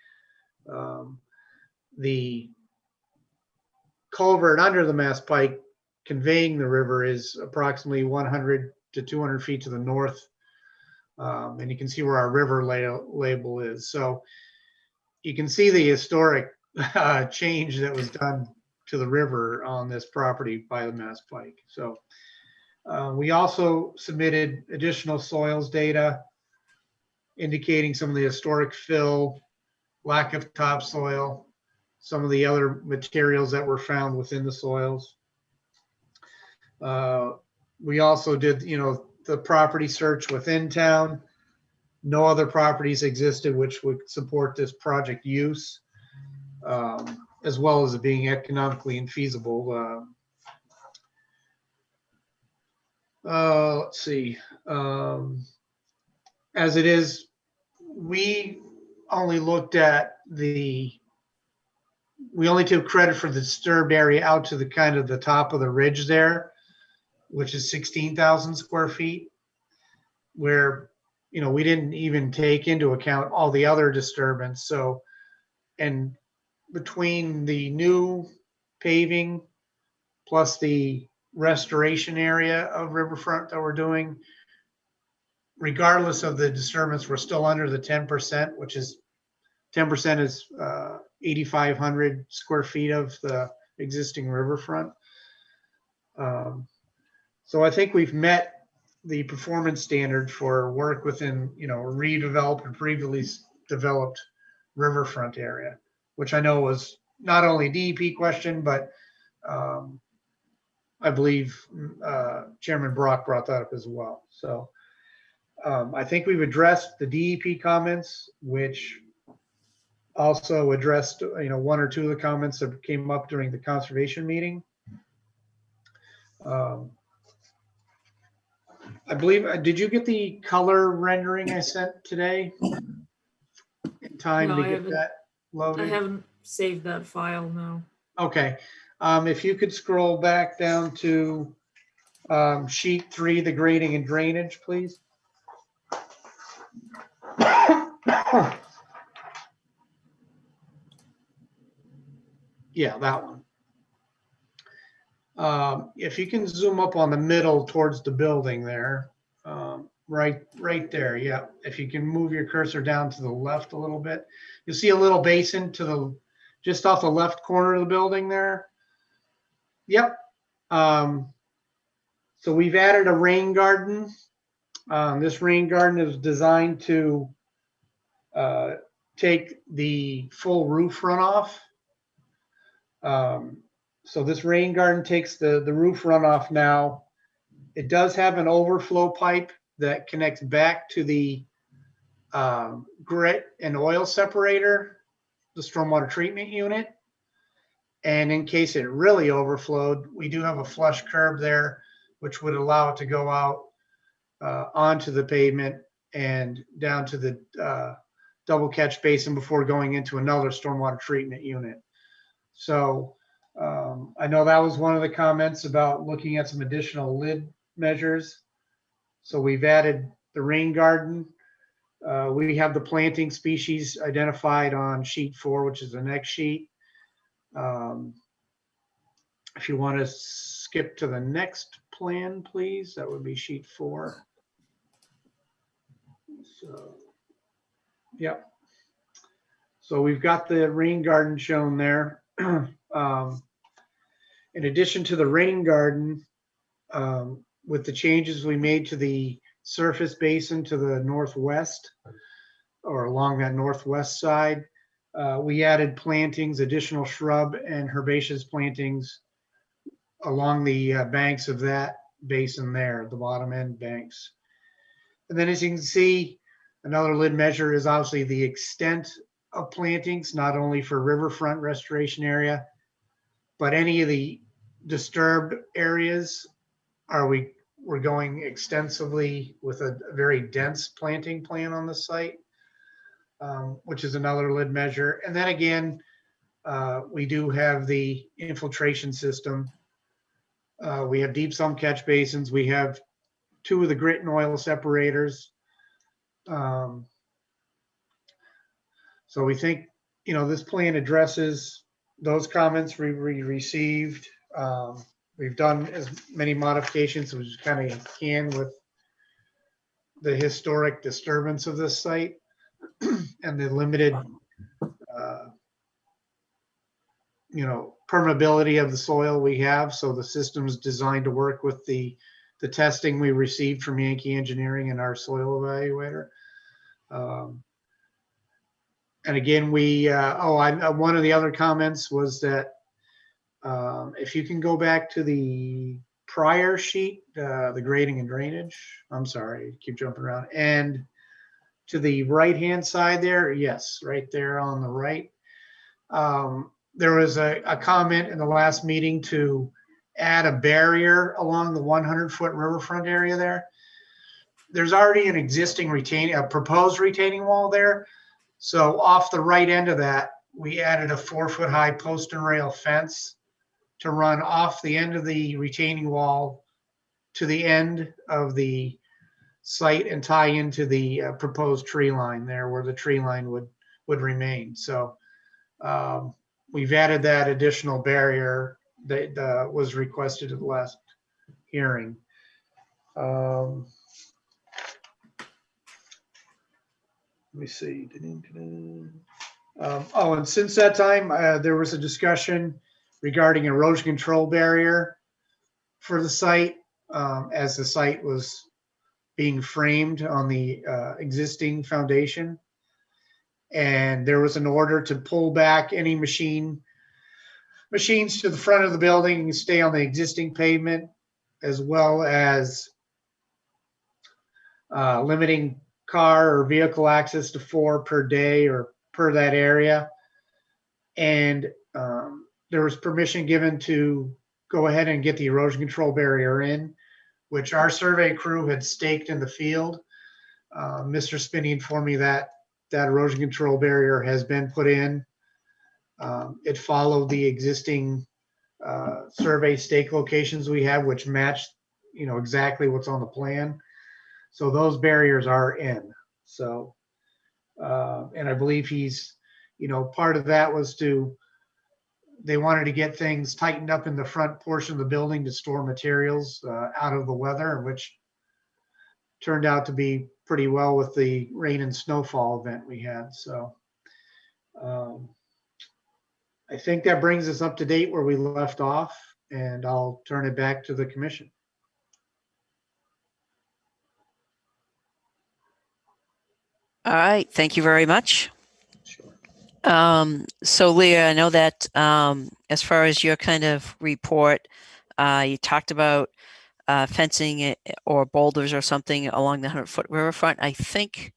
I: The culvert under the Mass Pike conveying the river is approximately 100 to 200 feet to the north. And you can see where our river label is. So you can see the historic change that was done to the river on this property by the Mass Pike. So we also submitted additional soils data indicating some of the historic fill, lack of topsoil, some of the other materials that were found within the soils. We also did, the property search within town. No other properties existed which would support this project use, as well as it being economically infeasible. Let's see. As it is, we only looked at we only took credit for the disturbed area out to the kind of the top of the ridge there, which is 16,000 square feet, where, we didn't even take into account all the other disturbance. So, and between the new paving plus the restoration area of riverfront that we're doing, regardless of the disturbance, we're still under the 10%, which is 10% is 8,500 square feet of the existing riverfront. So I think we've met the performance standard for work within, redeveloped and previously developed riverfront area, which I know was not only a DEP question, but I believe Chairman Brock brought that up as well. So I think we've addressed the DEP comments, which also addressed, one or two of the comments that came up during the conservation meeting. I believe, did you get the color rendering I sent today in time
C: No,
I: to
C: I
I: get
C: haven't.
I: that loaded?
C: I haven't saved that file, no.
I: Okay. If you could scroll back down to sheet 3, the grading and drainage, please. Yeah, that one. If you can zoom up on the middle towards the building there, right there. Yeah. If you can move your cursor down to the left a little bit, you'll see a little basin just off the left corner of the building there. Yep. So we've added a rain garden. This rain garden is designed to take the full roof runoff. So this rain garden takes the roof runoff now. It does have an overflow pipe that connects back to the grit and oil separator, the stormwater treatment unit. And in case it really overflowed, we do have a flush curb there, which would allow it to go out onto the pavement and down to the double catch basin before going into another stormwater treatment unit. So I know that was one of the comments about looking at some additional lid measures. So we've added the rain garden. We have the planting species identified on sheet 4, which is the next sheet. If you want to skip to the next plan, please, that would be sheet 4. So, yep. So we've got the rain garden shown there. In addition to the rain garden, with the changes we made to the surface basin to the northwest or along that northwest side, we added plantings, additional shrub and herbaceous plantings along the banks of that basin there, the bottom end banks. And then as you can see, another lid measure is obviously the extent of plantings, not only for riverfront restoration area, but any of the disturbed areas we're going extensively with a very dense planting plan on the site, which is another lid measure. And then again, we do have the infiltration system. We have deep sump catch basins. We have 2 of the grit and oil separators. So we think, this plan addresses those comments we received. We've done as many modifications as we kind of can with the historic disturbance of this site and the limited, permeability of the soil we have. So the system's designed to work with the testing we received from Yankee Engineering and our soil evaluator. And again, one of the other comments was that if you can go back to the prior sheet, the grading and drainage, I'm sorry, keep jumping around, and to the right-hand side there, yes, right there on the right. There was a comment in the last meeting to add a barrier along the 100-foot riverfront area there. There's already an existing a proposed retaining wall there. So off the right end of that, we added a 4-foot high post and rail fence to run off the end of the retaining wall to the end of the site and tie into the proposed tree line there where the tree line would remain. So we've added that additional barrier that was requested at the last hearing. Let me see. And since that time, there was a discussion regarding erosion control barrier for the site as the site was being framed on the existing foundation. And there was an order to pull back any machines to the front of the building and stay on the existing pavement, as well as limiting car or vehicle access to 4 per day or per that area. And there was permission given to go ahead and get the erosion control barrier in, which our survey crew had staked in the field. Mr. Spinney informed me that erosion control barrier has been put in. It followed the existing survey stake locations we have, which match, exactly what's on the plan. So those barriers are in. So, and I believe he's, part of that was they wanted to get things tightened up in the front portion of the building to store materials out of the weather, which turned out to be pretty well with the rain and snowfall event we had. So I think that brings us up to date where we left off, and I'll turn it back to the commission.
A: All right, thank you very much.
I: Sure.
A: So Leah, I know that as far as your kind of report, you talked about fencing or boulders or something along the 100-foot riverfront. I think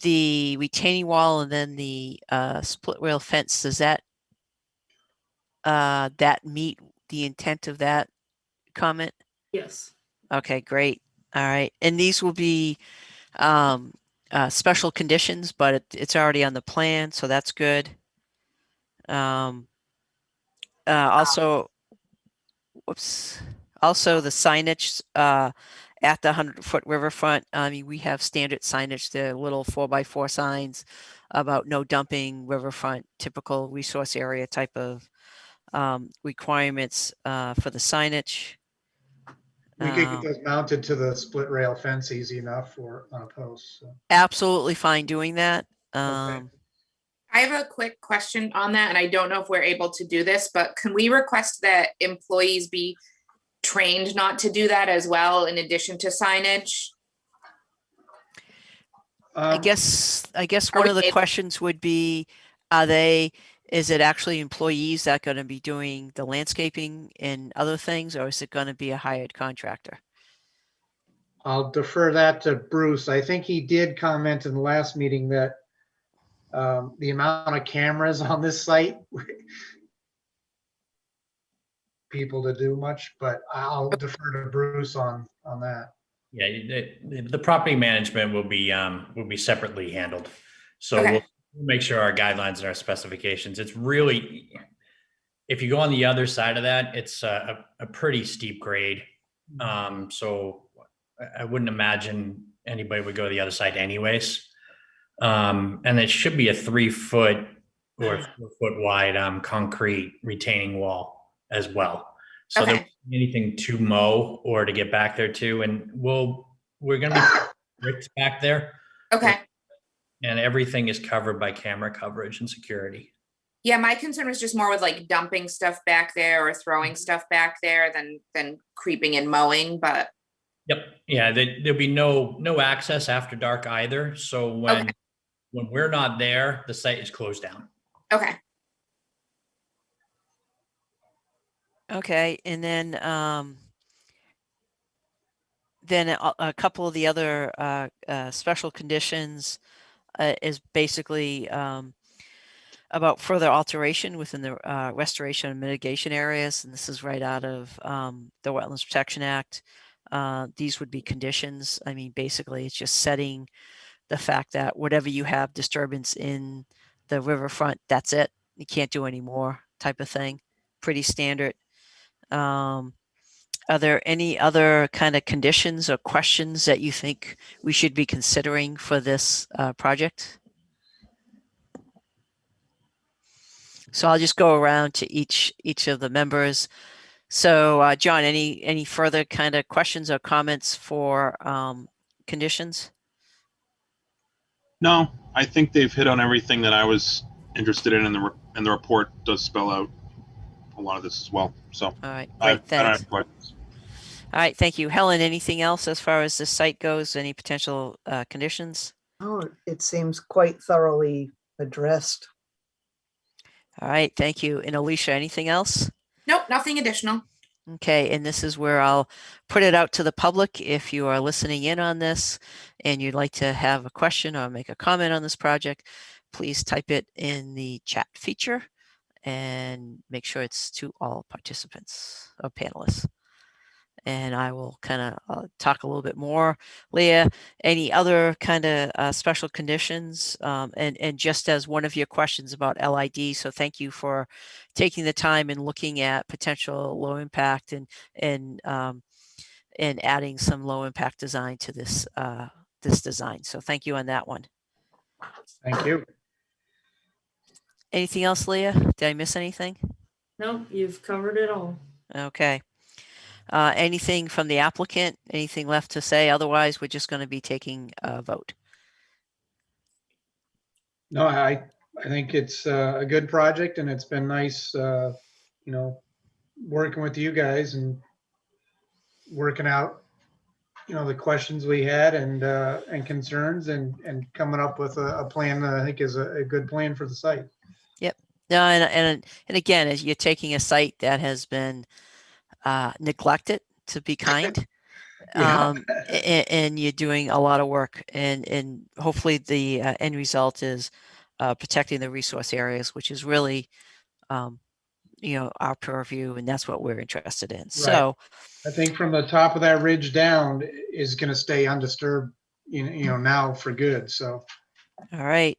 A: the retaining wall and then the split rail fence, does that meet the intent of that comment?
C: Yes.
A: Okay, great. All right. And these will be special conditions, but it's already on the plan, so that's good. Also, the signage at the 100-foot riverfront. We have standard signage, the little 4x4 signs about no dumping, riverfront, typical resource area type of requirements for the signage.
I: We could get those mounted to the split rail fence easy enough on a post. So.
A: Absolutely fine doing that.
B: I have a quick question on that, and I don't know if we're able to do this, but can we request that employees be trained not to do that as well, in addition to signage?
A: I guess one of the questions would be, is it actually employees that are going to be doing the landscaping and other things, or is it going to be a hired contractor?
I: I'll defer that to Bruce. I think he did comment in the last meeting that The amount of cameras on this site, people to do much, but I'll defer to Bruce on that.
J: Yeah, the property management will be separately handled. So
B: Okay.
J: we'll make sure our guidelines and our specifications, it's really, if you go on the other side of that, it's a pretty steep grade. So I wouldn't imagine anybody would go to the other side anyways. And it should be a 3 foot or 4 foot wide concrete retaining wall as well. So there
B: Okay.
J: won't be anything to mow or to get back there to, and we're gonna be bricks back there,
B: Okay.
J: and everything is covered by camera coverage and security.
B: Yeah, my concern was just more with like dumping stuff back there or throwing stuff back there than creeping and mowing, but
J: Yep. Yeah, there'll be no access after dark either. So when we're not there, the site is closed down.
B: okay.
A: Okay, and then a couple of the other special conditions is basically about further alteration within the restoration and mitigation areas, and this is right out of the Wetlands Protection Act. These would be conditions. I mean, basically, it's just setting the fact that whatever you have disturbance in the riverfront, that's it. You can't do any more type of thing. Pretty standard. Are there any other kind of conditions or questions that you think we should be considering for this project? So I'll just go around to each of the members. So John, any further kind of questions or comments for conditions?
D: No, I think they've hit on everything that I was interested in, and the report does spell out a lot of this as well. So
A: All right,
D: I
A: great,
D: don't
A: thanks.
D: have questions.
A: All right, thank you. Helen, anything else as far as this site goes? Any potential conditions?
H: Oh, it seems quite thoroughly addressed.
A: All right, thank you. And Alicia, anything else?
B: Nope, nothing additional.
A: Okay, and this is where I'll put it out to the public. If you are listening in on this and you'd like to have a question or make a comment on this project, please type it in the chat feature and make sure it's to all participants or panelists. And I will kind of talk a little bit more. Leah, any other kind of special conditions? And just as one of your questions about LID, so thank you for taking the time and looking at potential low impact and adding some low impact design to this this design. So thank you on that one.
I: Thank you.
A: Anything else, Leah? Did I miss anything?
C: Nope, you've covered it all.
A: Okay. Anything from the applicant? Anything left to say? Otherwise, we're just going to be taking a vote.
I: No, I think it's a good project, and it's been nice, working with you guys and working out, the questions we had and concerns and coming up with a plan that I think is a good plan for the site.
A: Yep. No, and again, as you're taking a site that has been neglected, to be kind,
I: Yeah.
A: and you're doing a lot of work, and hopefully the end result is protecting the resource areas, which is really our purview, and that's what we're interested in. So
I: I think from the top of that ridge down is going to stay undisturbed, now for good. So.
A: all right,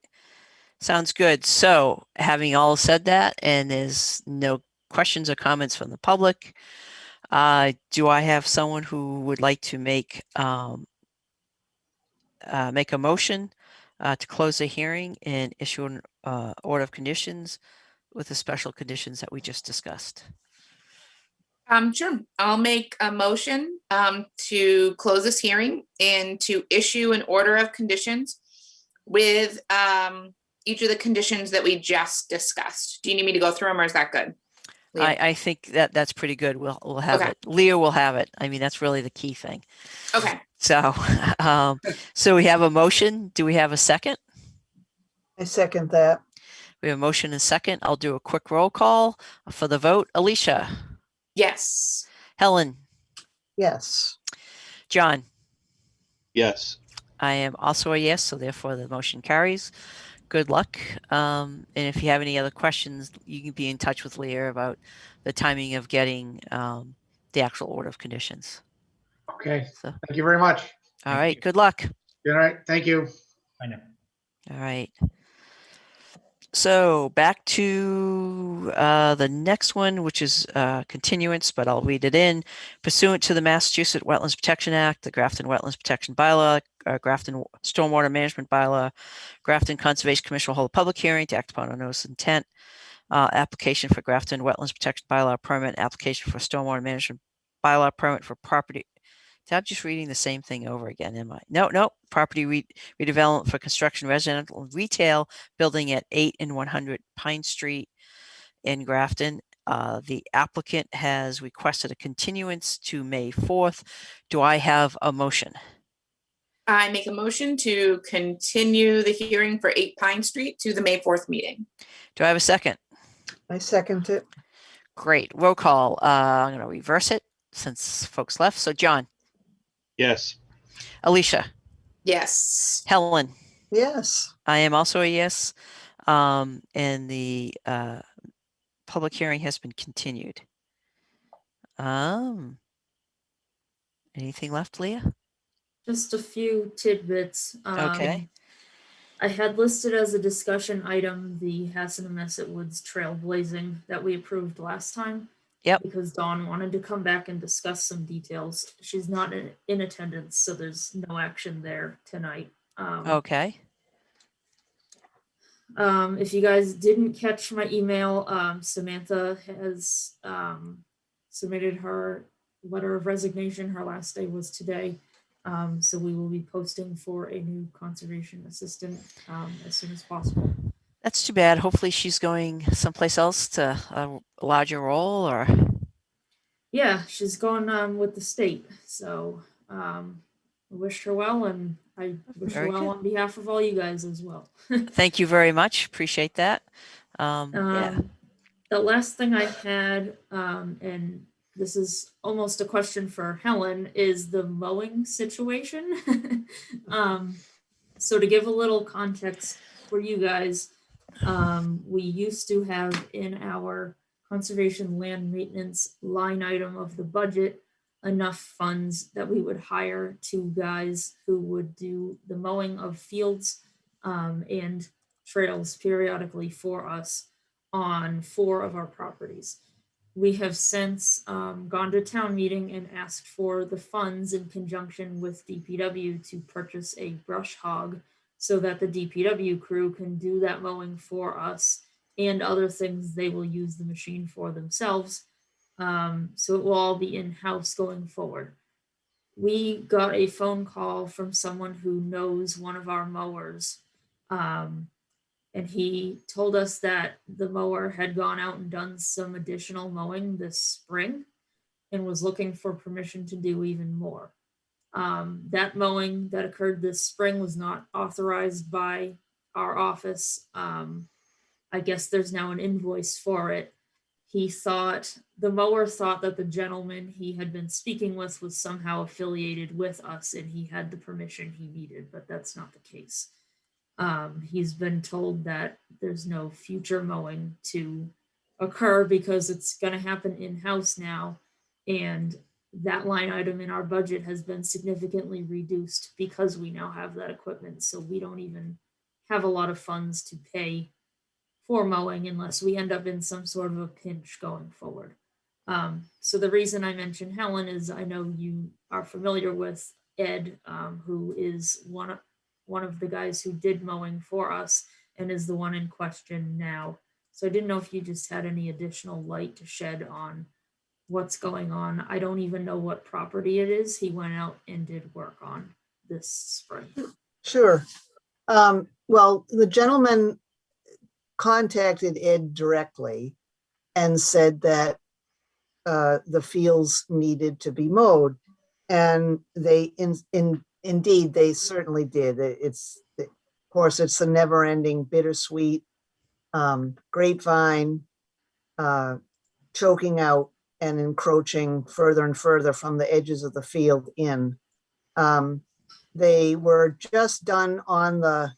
A: sounds good. So having all said that, and there's no questions or comments from the public, do I have someone who would like to make a motion to close the hearing and issue an order of conditions with the special conditions that we just discussed?
B: Sure. I'll make a motion to close this hearing and to issue an order of conditions with each of the conditions that we just discussed. Do you need me to go through them, or is that good? Leah?
A: I think that's pretty good. We'll have
B: Okay.
A: it. Leah will have it. I mean, that's really the key thing.
B: Okay.
A: So, so we have a motion. Do we have a second?
H: I second that.
A: We have a motion and second. I'll do a quick roll call for the vote. Alicia,
B: Yes.
A: Helen,
H: Yes.
A: John.
D: Yes.
A: I am also a yes, so therefore the motion carries. good luck. And if you have any other questions, you can be in touch with Leah about the timing of getting the actual order of conditions.
I: Okay,
A: So,
I: thank you very much.
A: all
J: Thank
A: right,
J: you.
A: good luck.
I: All right, thank you.
J: I know.
A: All right. So back to the next one, which is continuance, but I'll read it in. Pursuant to the Massachusetts Wetlands Protection Act, the Grafton Wetlands Protection Bylaw, Grafton Stormwater Management Bylaw, Grafton Conservation Commission will hold a public hearing to act upon a notice of intent. Application for Grafton Wetlands Protection Bylaw permit, application for Stormwater Management Bylaw permit for property. I'm just reading the same thing over again, am I? No. Property redevelopment for construction, residential, and retail building at 8 and 100 Pine Street in Grafton. The applicant has requested a continuance to May 4th. Do I have a motion?
B: I make a motion to continue the hearing for 8 Pine Street to the May 4th meeting.
A: Do I have a second?
H: I second it.
A: Great. Roll call. I'm going to reverse it since folks left. So John,
D: Yes.
A: Alicia,
B: Yes.
A: Helen,
H: Yes.
A: I am also a yes. And the public hearing has been continued. Anything left, Leah?
C: Just a few tidbits.
A: Okay.
C: I had listed as a discussion item the Hassanamessett Woods trailblazing that we approved last time.
A: Yep.
C: Because Dawn wanted to come back and discuss some details. She's not in attendance, so there's no action there tonight.
A: Okay.
C: If you guys didn't catch my email, Samantha has submitted her letter of resignation. Her last day was today. So we will be posting for a new conservation assistant as soon as possible.
A: That's too bad. Hopefully she's going someplace else to a larger role or.
C: Yeah, she's going with the state. So I wish her well, and I wish her
A: Very
C: well
A: good.
C: on behalf of all you guys as well.
A: Thank you very much. Appreciate that. Yeah.
C: The last thing I had, and this is almost a question for Helen, is the mowing situation. So to give a little context for you guys, we used to have in our conservation land maintenance line item of the budget enough funds that we would hire 2 guys who would do the mowing of fields and trails periodically for us on 4 of our properties. We have since gone to town meeting and asked for the funds in conjunction with DPW to purchase a brush hog so that the DPW crew can do that mowing for us and other things they will use the machine for themselves. So it will all be in-house going forward. We got a phone call from someone who knows one of our mowers. And he told us that the mower had gone out and done some additional mowing this spring and was looking for permission to do even more. That mowing that occurred this spring was not authorized by our office. I guess there's now an invoice for it. The mower thought that the gentleman he had been speaking with was somehow affiliated with us and he had the permission he needed, but that's not the case. He's been told that there's no future mowing to occur because it's going to happen in-house now. And that line item in our budget has been significantly reduced because we now have that equipment. So we don't even have a lot of funds to pay for mowing unless we end up in some sort of a pinch going forward. So the reason I mentioned Helen is I know you are familiar with Ed, who is one of the guys who did mowing for us and is the one in question now. So I didn't know if you just had any additional light to shed on what's going on. I don't even know what property it is he went out and did work on this spring.
H: Sure. Well, the gentleman contacted Ed directly and said that the fields needed to be mowed. And they indeed, they certainly did. Of course, it's the never-ending bittersweet grapevine choking out and encroaching further and further from the edges of the field in. They were just done on the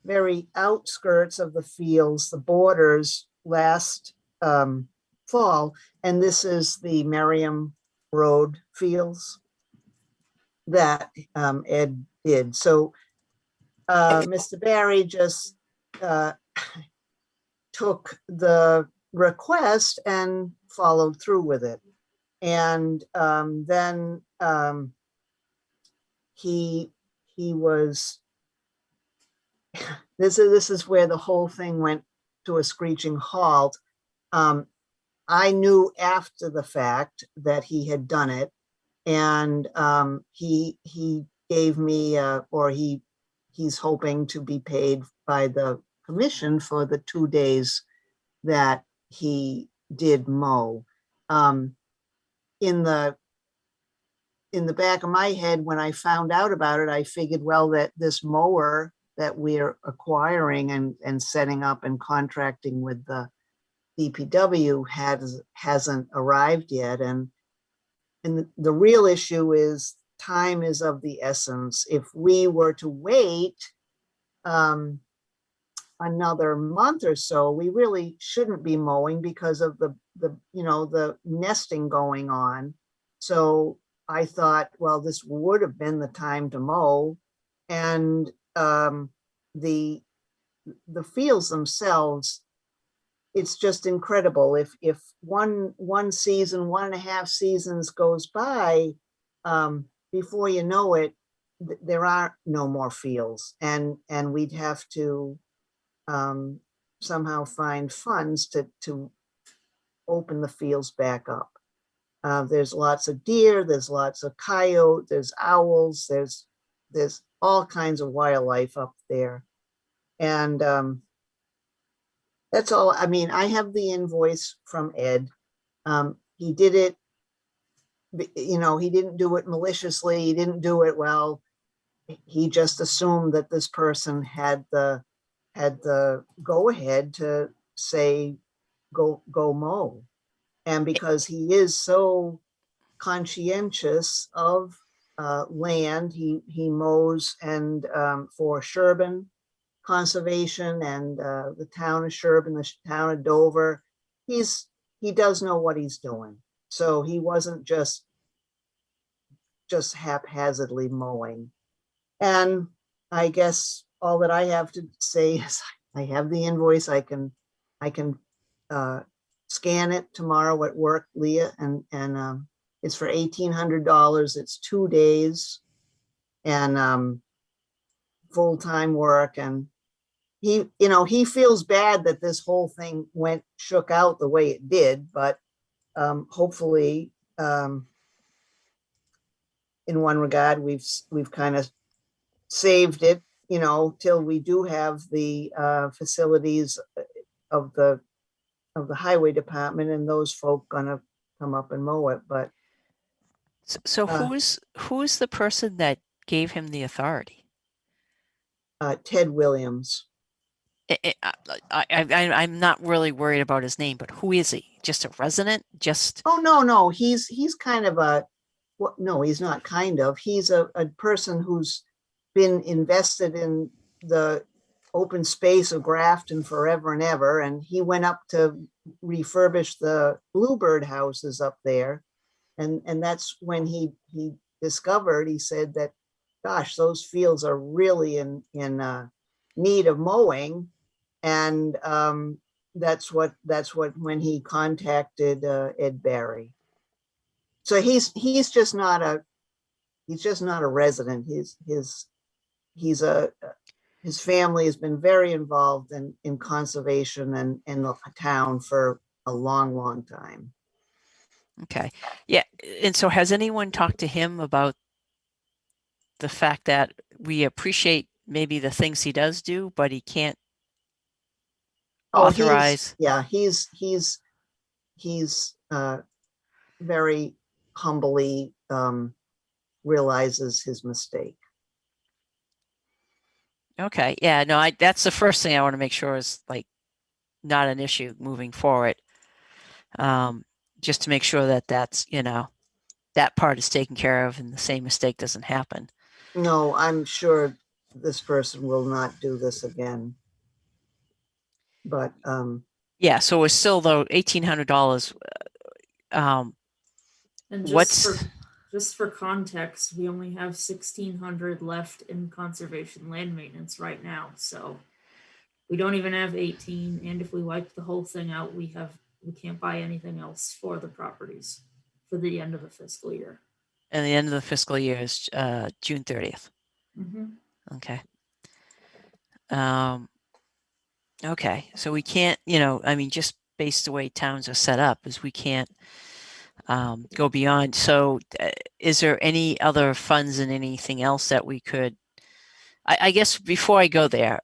H: very outskirts of the fields, the borders last fall. And this is the Merriam Road fields that Ed did. So Mr. Barry just took the request and followed through with it. And then he was, this is where the whole thing went to a screeching halt. I knew after the fact that he had done it, and he gave me, or he's hoping to be paid by the commission for the 2 days that he did mow. In the back of my head, when I found out about it, I figured, well, that this mower that we're acquiring and setting up and contracting with the DPW hasn't arrived yet. And the real issue is time is of the essence. If we were to wait another month or so, we really shouldn't be mowing because of the nesting going on. So I thought, well, this would have been the time to mow. And the fields themselves, it's just incredible. If one season, 1.5 seasons goes by, before you know it, there are no more fields, and we'd have to somehow find funds to open the fields back up. There's lots of deer, there's lots of coyote, there's owls, there's all kinds of wildlife up there. And that's all. I mean, I have the invoice from Ed. He did it, he didn't do it maliciously. He didn't do it well. He just assumed that this person had the go ahead to say, go mow. And because he is so conscientious of land, he mows and for Sherburne Conservation and the town of Sherburne, the town of Dover, he does know what he's doing. So he wasn't just haphazardly mowing. And I guess all that I have to say is I have the invoice. I can scan it tomorrow at work, Leah, and it's for $1,800. It's 2 days and full-time work. And he feels bad that this whole thing shook out the way it did, but hopefully in one regard, we've kind of saved it, till we do have the facilities of the highway department and those folk gonna come up and mow it. But
A: So who is the person that gave him the authority?
H: Ted Williams.
A: I'm not really worried about his name, but who is he? Just a resident?
H: Oh, no, he's kind of no, he's not kind of. He's a person who's been invested in the open space of Grafton forever and ever. And he went up to refurbish the Bluebird houses up there. And that's when he discovered, he said that, gosh, those fields are really in need of mowing. And that's what when he contacted Ed Barry. So he's just not a resident. His family has been very involved in conservation and in the town for a long time.
A: Okay. Yeah. And so has anyone talked to him about the fact that we appreciate maybe the things he does do, but he can't authorize?
H: He's very humbly realizes his mistake.
A: Okay. Yeah, no, that's the first thing I want to make sure is like not an issue moving forward. Just to make sure that that's, that part is taken care of and the same mistake doesn't happen.
H: No, I'm sure this person will not do this again. But,
A: Yeah, so we're still though $1,800.
C: And
A: What's
C: just for context, we only have 1,600 left in conservation land maintenance right now, so we don't even have 18, and if we wipe the whole thing out, we can't buy anything else for the properties for the end of the fiscal year.
A: and the end of the fiscal year is June 30th. Okay. Okay, so we can't, I mean, just based the way towns are set up, is we can't go beyond. So is there any other funds and anything else that we could, I guess before I go there,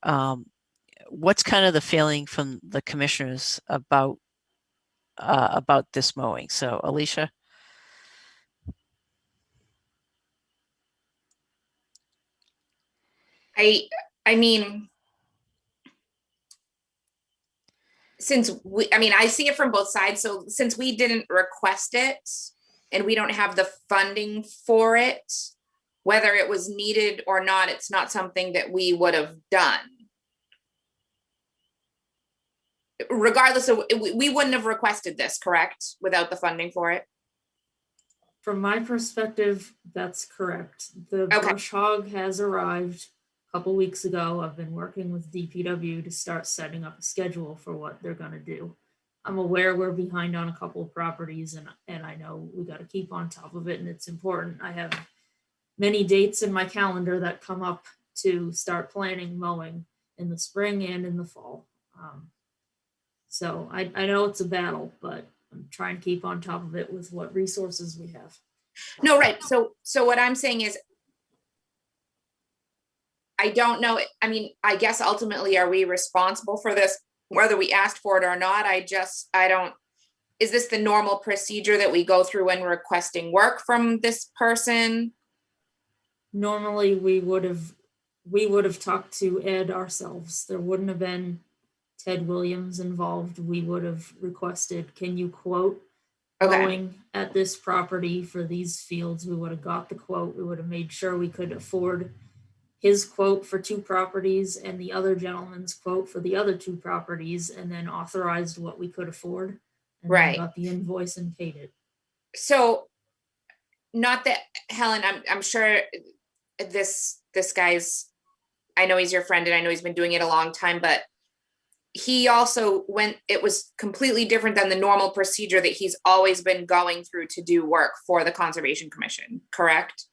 A: what's kind of the feeling from the commissioners about this mowing? So Alicia?
B: I mean, I see it from both sides. So since we didn't request it and we don't have the funding for it, whether it was needed or not, it's not something that we would have done. Regardless of, we wouldn't have requested this, correct? Without the funding for it?
C: From my perspective, that's correct. The brush hog has arrived a couple weeks ago. I've been working with DPW to start setting up a schedule for what they're gonna do. I'm aware we're behind on a couple of properties, and I know we gotta keep on top of it, and it's important. I have many dates in my calendar that come up to start planning mowing in the spring and in the fall. So I know it's a battle, but I'm trying to keep on top of it with what resources we have.
B: No, right. So what I'm saying is, I don't know. I mean, I guess ultimately, are we responsible for this, whether we asked for it or not? I don't, is this the normal procedure that we go through when requesting work from this person?
C: Normally we would have talked to Ed ourselves. There wouldn't have been Ted Williams involved. We would have requested, can you quote mowing at this property for these fields? We would have got the quote. We would have made sure we could afford his quote for 2 properties and the other gentleman's quote for the other 2 properties, and then authorized what we could afford, and then got the invoice and paid it.
B: So, not that, Helen, I'm sure this guy's, I know he's your friend and I know he's been doing it a long time, but he also it was completely different than the normal procedure that he's always been going through to do work for the Conservation Commission, correct?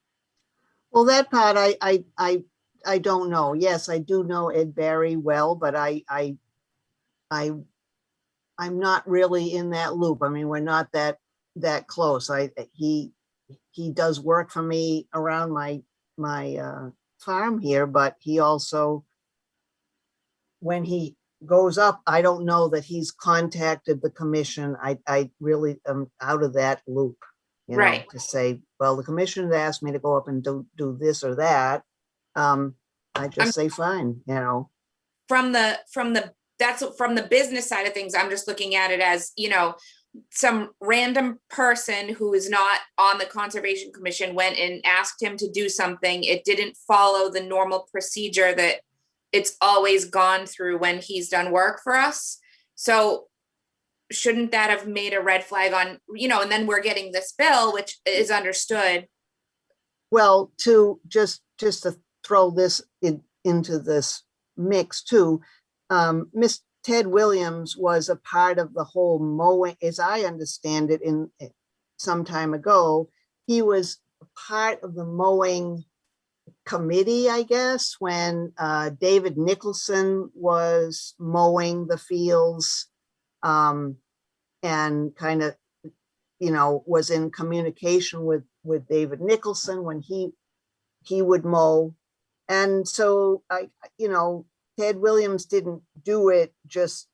H: well, that part I don't know. Yes, I do know Ed Barry well, but I'm not really in that loop. I mean, we're not that close. He does work for me around my farm here, but he also, when he goes up, I don't know that he's contacted the commission. I really am out of that loop, to say, well, the commission has asked me to go up and do this or that. I just say fine,
B: From the business side of things, I'm just looking at it as, some random person who is not on the Conservation Commission went and asked him to do something. It didn't follow the normal procedure that it's always gone through when he's done work for us. So shouldn't that have made a red flag on, and then we're getting this bill, which is understood.
H: Well, to just to throw this into this mix too, Miss Ted Williams was a part of the whole mowing, as I understand it, in some time ago. He was a part of the mowing committee, I guess, when David Nicholson was mowing the fields, and kind of, was in communication with David Nicholson when he would mow. And so Ted Williams didn't do it just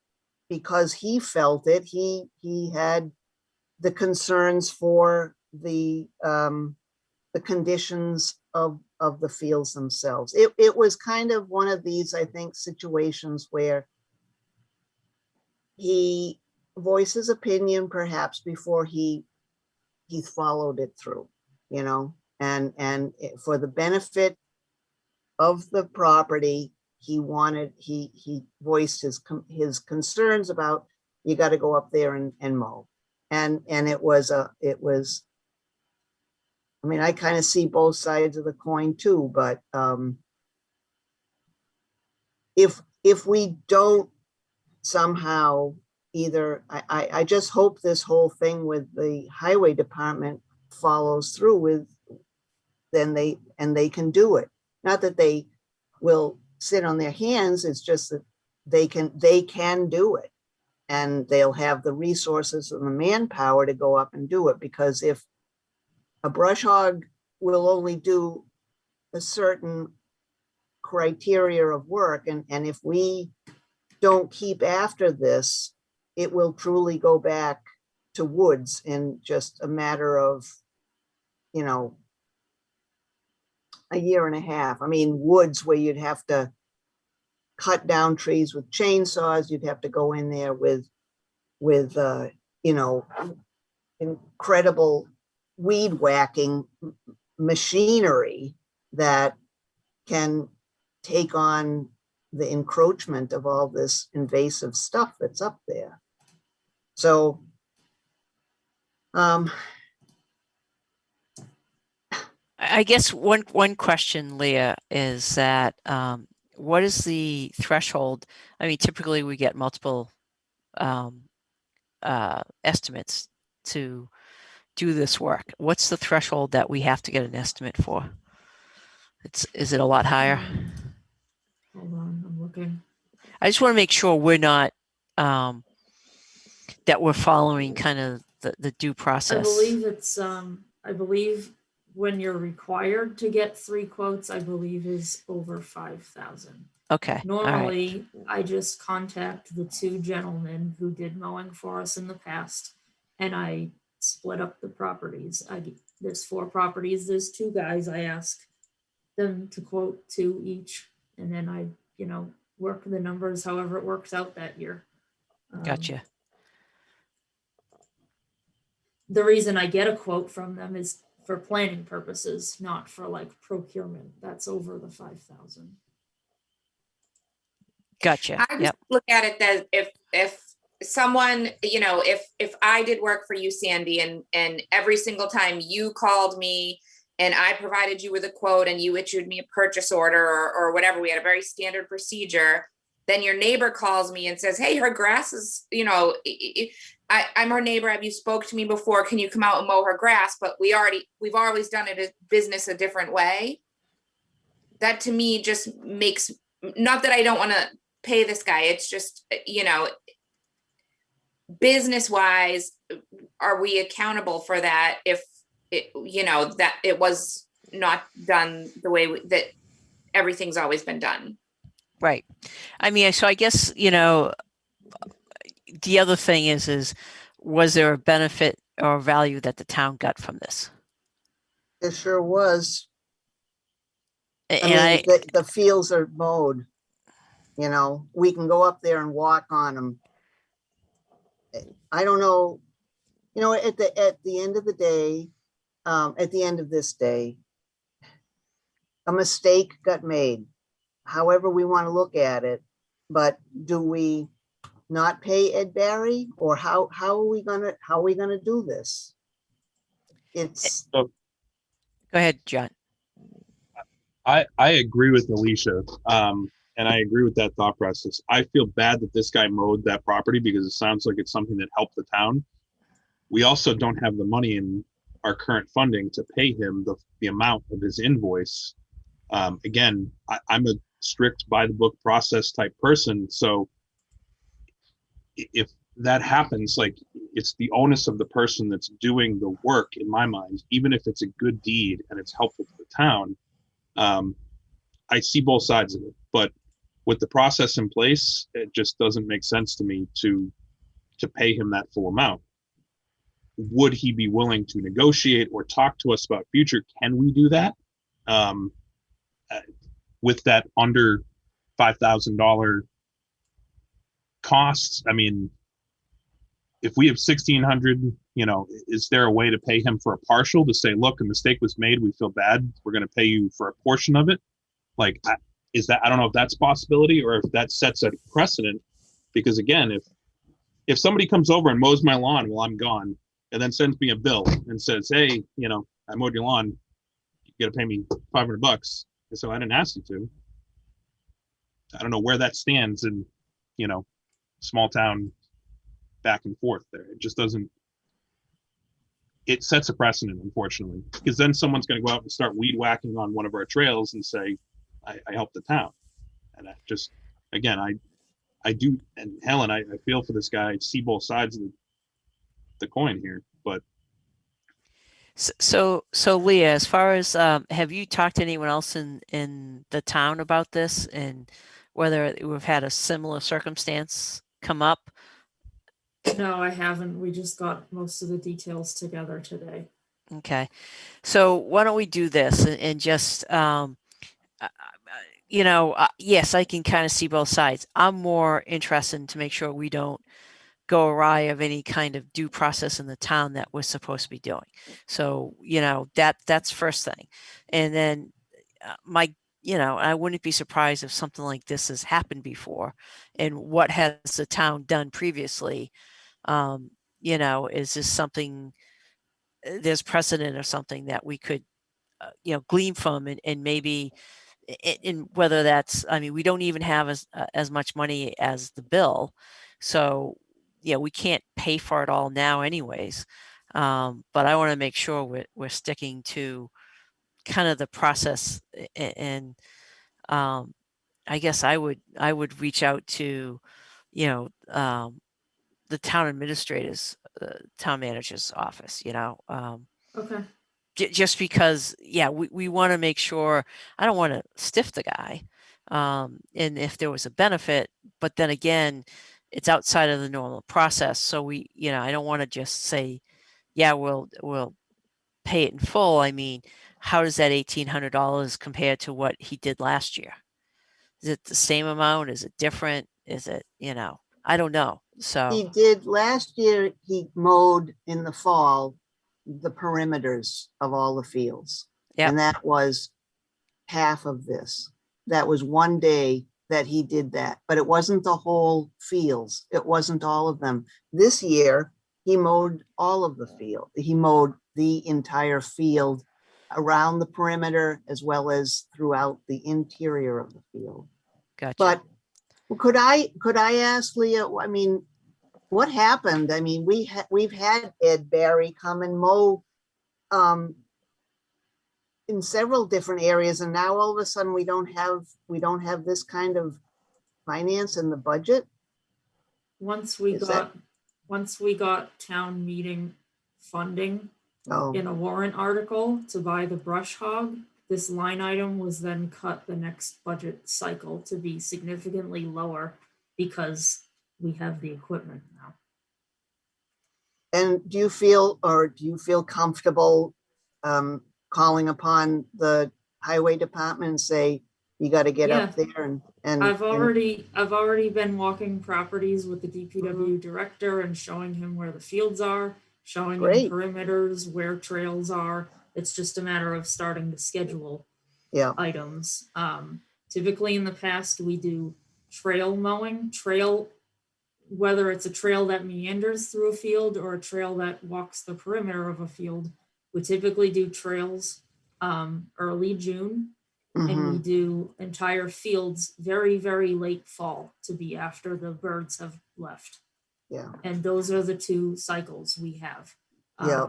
H: because he felt it. He had the concerns for the conditions of the fields themselves. It was kind of one of these, I think, situations where he voices opinion perhaps before he followed it through, and for the benefit of the property, he voiced his concerns about, you got to go up there and mow. And it was, I mean, I kind of see both sides of the coin too, but if we don't somehow either, I just hope this whole thing with the highway department follows through with, then they can do it. Not that they will sit on their hands, it's just that they can do it. And they'll have the resources and the manpower to go up and do it, because if a brush hog will only do a certain criteria of work, and if we don't keep after this, it will truly go back to woods in just a matter of, you know, a year and a half. I mean, woods where you'd have to cut down trees with chainsaws, you'd have to go in there with you know, incredible weed whacking machinery that can take on the encroachment of all this invasive stuff that's up there. So
A: I guess one question, Leah, is that what is the threshold? I mean, typically we get multiple estimates to do this work. What's the threshold that we have to get an estimate for? Is it a lot higher?
C: Hold on, I'm looking.
A: I just want to make sure we're not that we're following kind of the due process.
C: I believe it's I believe when you're required to get 3 quotes, I believe is over 5,000.
A: Okay.
C: Normally, I just contact the 2 gentlemen who did mowing for us in the past, and I split up the properties. There's 4 properties, there's 2 guys. I ask them to quote 2 each, and then I, you know, work the numbers however it works out that year.
A: Gotcha.
C: The reason I get a quote from them is for planning purposes, not for like procurement. That's over the 5,000.
A: Gotcha.
B: I just
A: Yep.
B: look at it that if someone, you know, if I did work for you, Sandy, and every single time you called me and I provided you with a quote and you issued me a purchase order or whatever, we had a very standard procedure, then your neighbor calls me and says, hey, her grass is, you know, I'm her neighbor. Have you spoke to me before? Can you come out and mow her grass? But we've always done it as business a different way. That to me just makes, not that I don't want to pay this guy. It's just, you know, business wise, are we accountable for that if it, you know, that it was not done the way that everything's always been done?
A: Right. I mean, so I guess, you know, the other thing is was there a benefit or value that the town got from this?
H: it sure was.
A: And
H: The fields are mowed. You know, we can go up there and walk on them. I don't know, you know, at the end of the day, at the end of this day, a mistake got made, however we want to look at it. But do we not pay Ed Barry, or how are we gonna do this? It's
A: go ahead, John.
D: I agree with Alicia, and I agree with that thought process. I feel bad that this guy mowed that property because it sounds like it's something that helped the town. We also don't have the money in our current funding to pay him the amount of his invoice. Again, I'm a strict by the book process type person, so if that happens, like, it's the onus of the person that's doing the work, in my mind, even if it's a good deed and it's helpful to the town. I see both sides of it, but with the process in place, it just doesn't make sense to me to pay him that full amount. Would he be willing to negotiate or talk to us about future? Can we do that? With that under $5,000 costs? I mean, if we have 1,600, you know, is there a way to pay him for a partial, to say, look, a mistake was made, we feel bad, we're going to pay you for a portion of it? Like, I don't know if that's a possibility or if that sets a precedent, because again, if somebody comes over and mows my lawn while I'm gone and then sends me a bill and says, hey, I mowed your lawn, you got to pay me $500. And so I didn't ask you to. I don't know where that stands in, small town back and forth there. It just doesn't, it sets a precedent, unfortunately, because then someone's going to go out and start weed whacking on one of our trails and say, I helped the town. And I just, again, I do, and Helen, I feel for this guy. I see both sides of the coin here, but.
A: So Leah, as far as, have you talked to anyone else in the town about this and whether we've had a similar circumstance come up?
C: No, I haven't. We just got most of the details together today.
A: Okay. So why don't we do this and just, yes, I can kind of see both sides. I'm more interested to make sure we don't go awry of any kind of due process in the town that we're supposed to be doing. So, that's first thing. And then I wouldn't be surprised if something like this has happened before. And what has the town done previously? Is this something, there's precedent or something that we could, glean from and maybe in whether that's, I mean, we don't even have as much money as the bill. So, we can't pay for it all now anyways. But I want to make sure we're sticking to kind of the process and I guess I would reach out to, the town administrator's, town manager's office,
C: Okay.
A: just because, we want to make sure, I don't want to stiff the guy. And if there was a benefit, but then again, it's outside of the normal process. So I don't want to just say, we'll pay it in full. I mean, how does that $1,800 compare to what he did last year? Is it the same amount? Is it different? Is it, I don't know. So
H: He did, last year, he mowed in the fall, the perimeters of all the fields.
A: Yep.
H: And that was half of this. That was one day that he did that, but it wasn't the whole fields. It wasn't all of them. This year, he mowed all of the field. He mowed the entire field around the perimeter as well as throughout the interior of the field.
A: gotcha.
H: But could I ask Leah, I mean, what happened? I mean, we've had Ed Barry come and mow in several different areas, and now all of a sudden we don't have this kind of finance in the budget.
C: Once we
H: Is that-
C: got town meeting funding
H: Oh,
C: in a warrant article to buy the brush hog, this line item was then cut the next budget cycle to be significantly lower because we have the equipment now.
H: and do you feel comfortable calling upon the highway department and say, you got to get up there and
C: I've already been walking properties with the DPW director and showing him where the fields are, showing him
H: Great.
C: perimeters, where trails are. It's just a matter of starting to schedule items. Typically in the past, we do trail mowing, whether it's a trail that meanders through a field or a trail that walks the perimeter of a field. We typically do trails early June, and we do entire fields very, very late fall to be after the birds have left.
H: Yeah.
C: And those are the two cycles we have.
H: Yeah.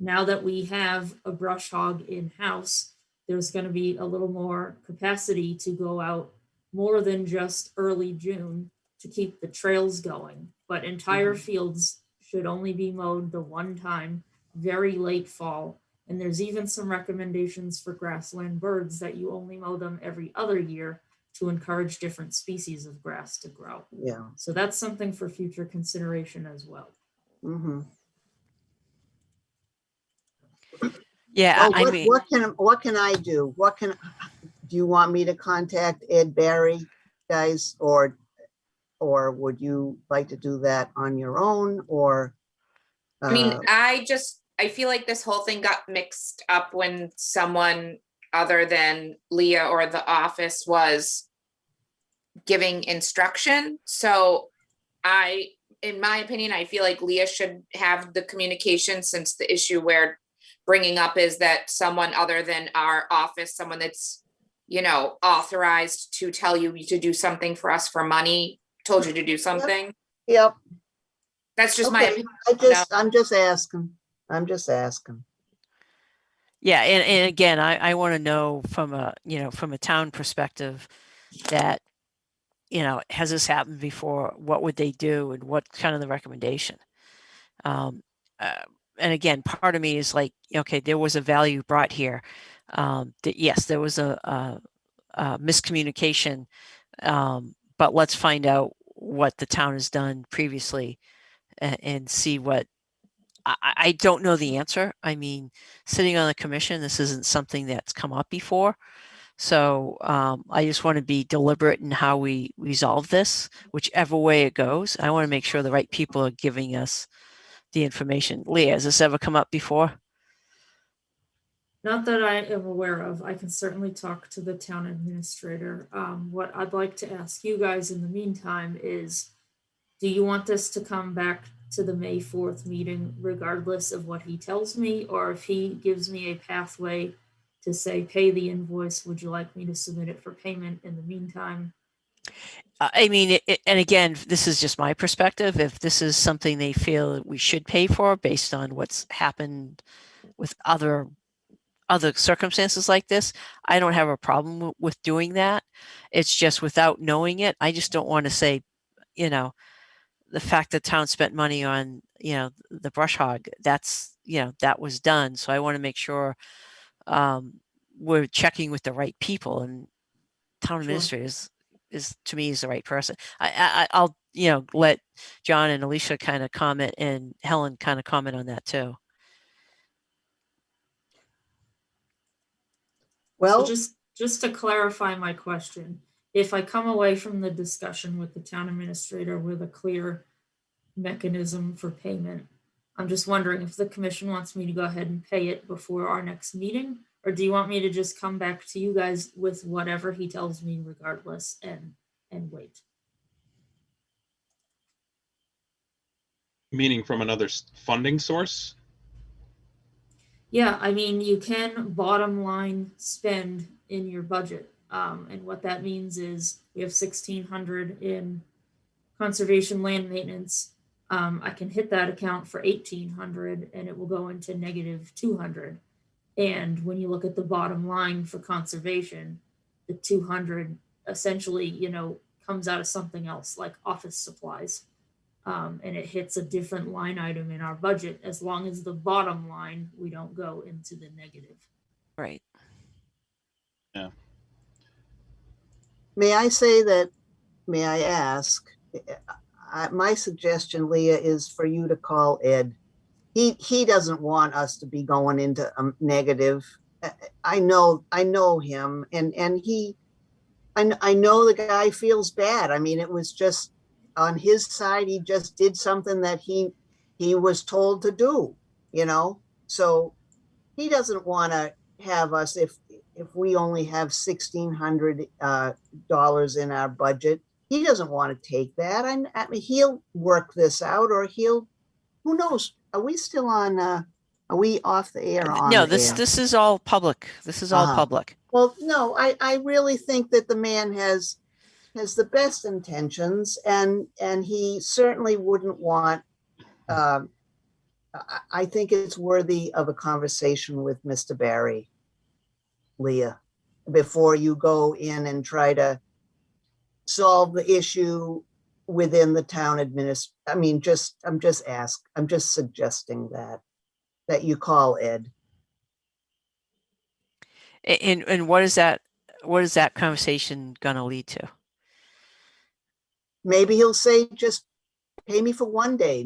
C: Now that we have a brush hog in-house, there's going to be a little more capacity to go out more than just early June to keep the trails going. But entire fields should only be mowed the one time, very late fall. And there's even some recommendations for grassland birds that you only mow them every other year to encourage different species of grass to grow.
H: Yeah.
C: So that's something for future consideration as well.
A: Yeah,
H: Well,
A: I mean,
H: what can I do? Do you want me to contact Ed Barry, guys, or would you like to do that on your own? Or
B: I mean, I feel like this whole thing got mixed up when someone other than Leah or the office was giving instruction. So in my opinion, I feel like Leah should have the communication, since the issue we're bringing up is that someone other than our office, someone that's, authorized to tell you to do something for us for money, told you to do something.
H: Yep.
B: That's just my
H: Okay.
B: opinion.
H: I'm just asking. I'm just asking.
A: Yeah, and again, I want to know from a town perspective that, has this happened before? What would they do, and what kind of the recommendation? Um, and again, part of me is like, okay, there was a value brought here. That yes, there was a miscommunication, but let's find out what the town has done previously and see what. I don't know the answer. I mean, sitting on the commission, this isn't something that's come up before. So I just want to be deliberate in how we resolve this, whichever way it goes. I want to make sure the right people are giving us the information. Leah, has this ever come up before?
C: Not that I am aware of. I can certainly talk to the town administrator. What I'd like to ask you guys in the meantime is, do you want this to come back to the May 4th meeting regardless of what he tells me? Or if he gives me a pathway to say, pay the invoice, would you like me to submit it for payment in the meantime?
A: I mean, and again, this is just my perspective. If this is something they feel that we should pay for based on what's happened with other circumstances like this, I don't have a problem with doing that. It's just without knowing it, I just don't want to say, the fact that town spent money on, the brush hog, that's, that was done. So I want to make sure we're checking with the right people, and town
C: Sure.
A: administrator is to me is the right person. I'll let John and Alicia kind of comment, and Helen kind of comment on that too.
H: Well,
C: So just to clarify my question, if I come away from the discussion with the town administrator with a clear mechanism for payment, I'm just wondering if the commission wants me to go ahead and pay it before our next meeting, or do you want me to just come back to you guys with whatever he tells me regardless and wait?
D: Meaning from another funding source?
C: Yeah, I mean, you can bottom line spend in your budget. And what that means is we have 1,600 in conservation land maintenance. I can hit that account for 1,800 and it will go into negative 200. And when you look at the bottom line for conservation, the 200 essentially, comes out of something else like office supplies. And it hits a different line item in our budget, as long as the bottom line, we don't go into the negative.
A: Right.
D: Yeah.
H: may I ask, my suggestion, Leah, is for you to call Ed. He doesn't want us to be going into a negative. I know him, and I know the guy feels bad. I mean, it was just on his side. He just did something that he was told to do, so he doesn't want to have us, if we only have $1,600 in our budget, he doesn't want to take that. I mean, he'll work this out, or who knows? Are we still on? Are we off the air?
A: No, this is all public. This is all public.
H: Well, no, I really think that the man has the best intentions, and he certainly wouldn't want. I think it's worthy of a conversation with Mr. Barry, Leah, before you go in and try to solve the issue within the town I mean, I'm just suggesting that you call Ed.
A: And what is that conversation gonna lead to?
H: Maybe he'll say, just pay me for one day.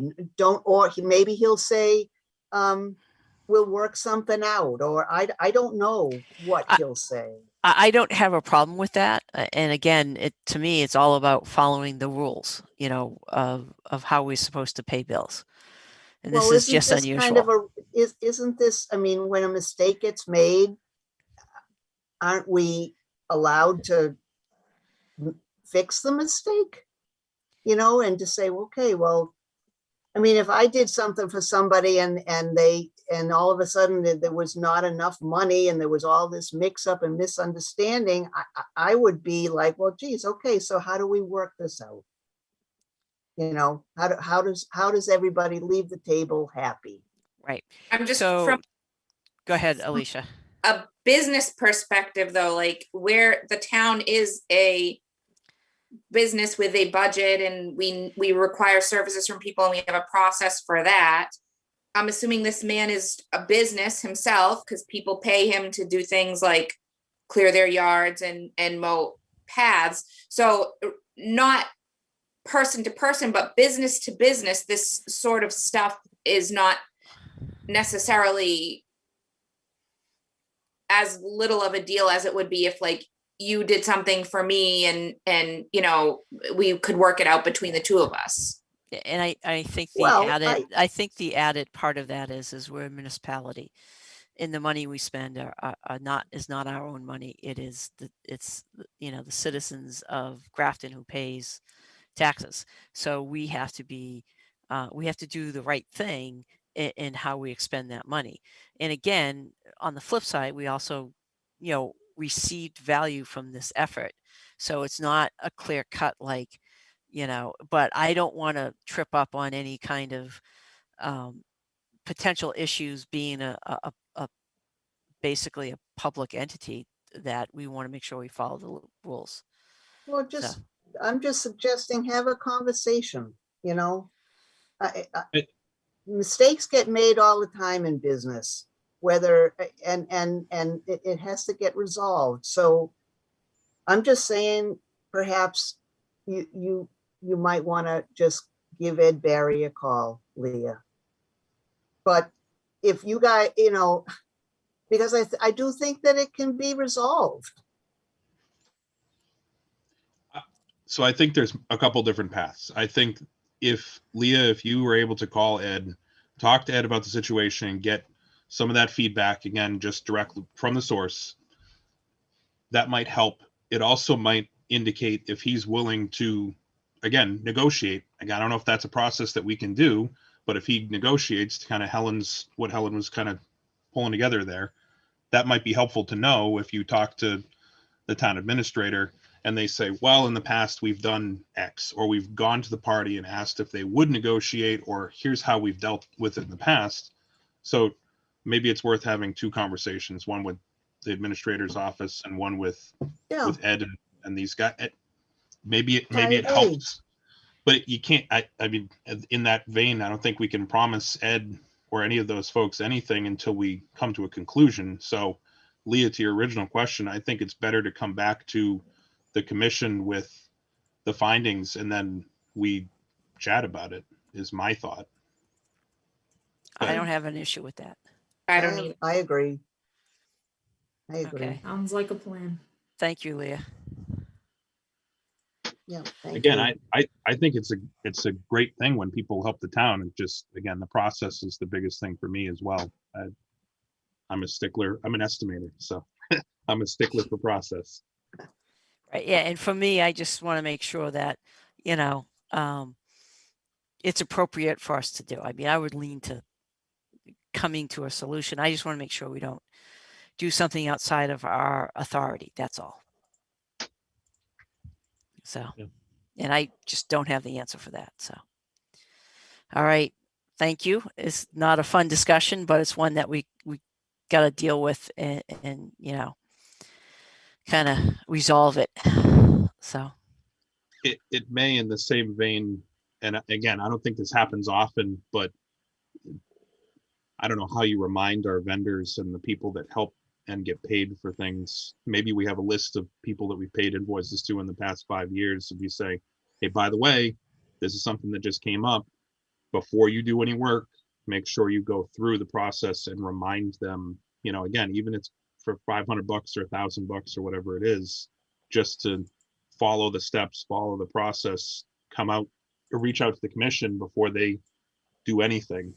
H: Maybe he'll say, we'll work something out, or I don't know what he'll say.
A: I don't have a problem with that. And again, to me, it's all about following the rules, of how we're supposed to pay bills. And this is just unusual.
H: Isn't this, I mean, when a mistake gets made, aren't we allowed to fix the mistake? You know, and to say, okay, well, I mean, if I did something for somebody and all of a sudden there was not enough money and there was all this mix up and misunderstanding, I would be like, well, geez, okay, so how do we work this out? You know, how does everybody leave the table happy?
A: Right.
B: I'm just
A: So
B: from
A: go ahead, Alicia.
B: a business perspective though, like where the town is a business with a budget and we require services from people and we have a process for that. I'm assuming this man is a business himself because people pay him to do things like clear their yards and mow paths. So not person to person, but business to business, this sort of stuff is not necessarily as little of a deal as it would be if like you did something for me and you know, we could work it out between the two of us.
A: And I think the
H: Well,
A: I think the added part of that is we're a municipality, and the money we spend is not our own money. It's you know, the citizens of Grafton who pays taxes. So we have to do the right thing in how we expend that money. And again, on the flip side, we also, you know, received value from this effort. So it's not a clear cut, like, you know, but I don't want to trip up on any kind of potential issues being a basically a public entity, that we want to make sure we follow the rules.
H: Well, I'm just suggesting have a conversation, you know. Mistakes get made all the time in business, whether and it has to get resolved. So I'm just saying, perhaps you might want to just give Ed Barry a call, Leah. But if you guys, you know, because I do think that it can be resolved.
D: So I think there's a couple different paths. I think if Leah, if you were able to call Ed, talk to Ed about the situation and get some of that feedback, again, just directly from the source, that might help. It also might indicate if he's willing to, again, negotiate. Again, I don't know if that's a process that we can do, but if he negotiates to kind of what Helen was kind of pulling together there, that might be helpful to know if you talk to the town administrator and they say, well, in the past we've done X, or we've gone to the party and asked if they would negotiate, or here's how we've dealt with it in the past. So maybe it's worth having two conversations, one with the administrator's office and one with Ed and these guys. Maybe it helps, but you can't. I mean, in that vein, I don't think we can promise Ed or any of those folks anything until we come to a conclusion. So, Leah, to your original question, I think it's better to come back to the commission with the findings and then we chat about it, is my thought. But
A: I don't have an issue with that.
B: I don't need.
H: I agree. I agree.
A: Okay.
C: Sounds like a plan.
A: Thank you, Leah.
H: Yeah. Thank
D: again,
H: you.
D: I think it's a great thing when people help the town. And just, again, the process is the biggest thing for me as well. I'm a stickler. I'm an estimator, so I'm a stickler for process.
A: Right. Yeah. And for me, I just want to make sure that, you know, it's appropriate for us to do. I mean, I would lean to coming to a solution. I just want to make sure we don't do something outside of our authority. That's all. So,
D: Yeah.
A: And I just don't have the answer for that. So, all right. Thank you. It's not a fun discussion, but it's one that we got to deal with and, you know, kind of resolve it. So
D: it may, in the same vein, and again, I don't think this happens often, but I don't know how you remind our vendors and the people that help and get paid for things. Maybe we have a list of people that we paid invoices to in the past 5 years. And we say, hey, by the way, this is something that just came up. Before you do any work, make sure you go through the process and remind them, you know, again, even if it's for $500 or $1,000 or whatever it is, just to follow the steps, follow the process, come out or reach out to the commission before they do anything.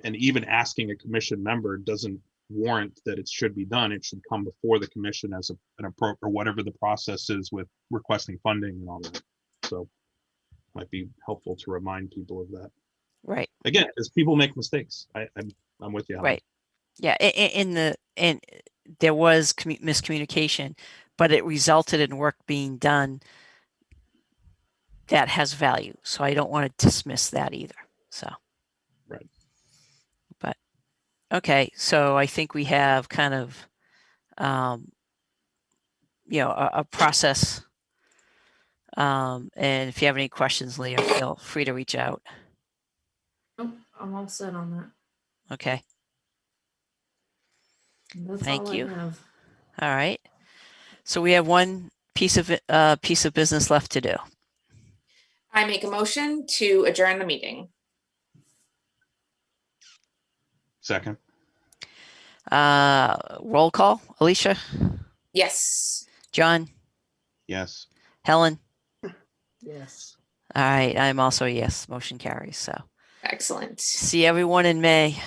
D: And even asking a commission member doesn't warrant that it should be done, it should come before the commission as an appropriate, or whatever the process is with requesting funding and all that. So might be helpful to remind people of that.
A: Right.
D: Again, as people make mistakes, I'm with you. Helen.
A: Right. Yeah. And there was miscommunication, but it resulted in work being done that has value. So I don't want to dismiss that either. So.
D: Right.
A: But okay. So I think we have kind of, a process. And if you have any questions, Leah, feel free to reach out.
C: Nope, I'm all set on that.
A: Okay.
C: And that's
A: Thank
C: all
A: you.
C: I have.
A: All right. So we have one piece of business left to do.
B: I make a motion to adjourn the meeting.
D: Second.
A: Roll call. Alicia,
B: Yes.
A: John,
D: Yes.
A: Helen.
H: Yes.
A: All right. I'm also a yes. Motion carries. So
B: Excellent.
A: see everyone in May.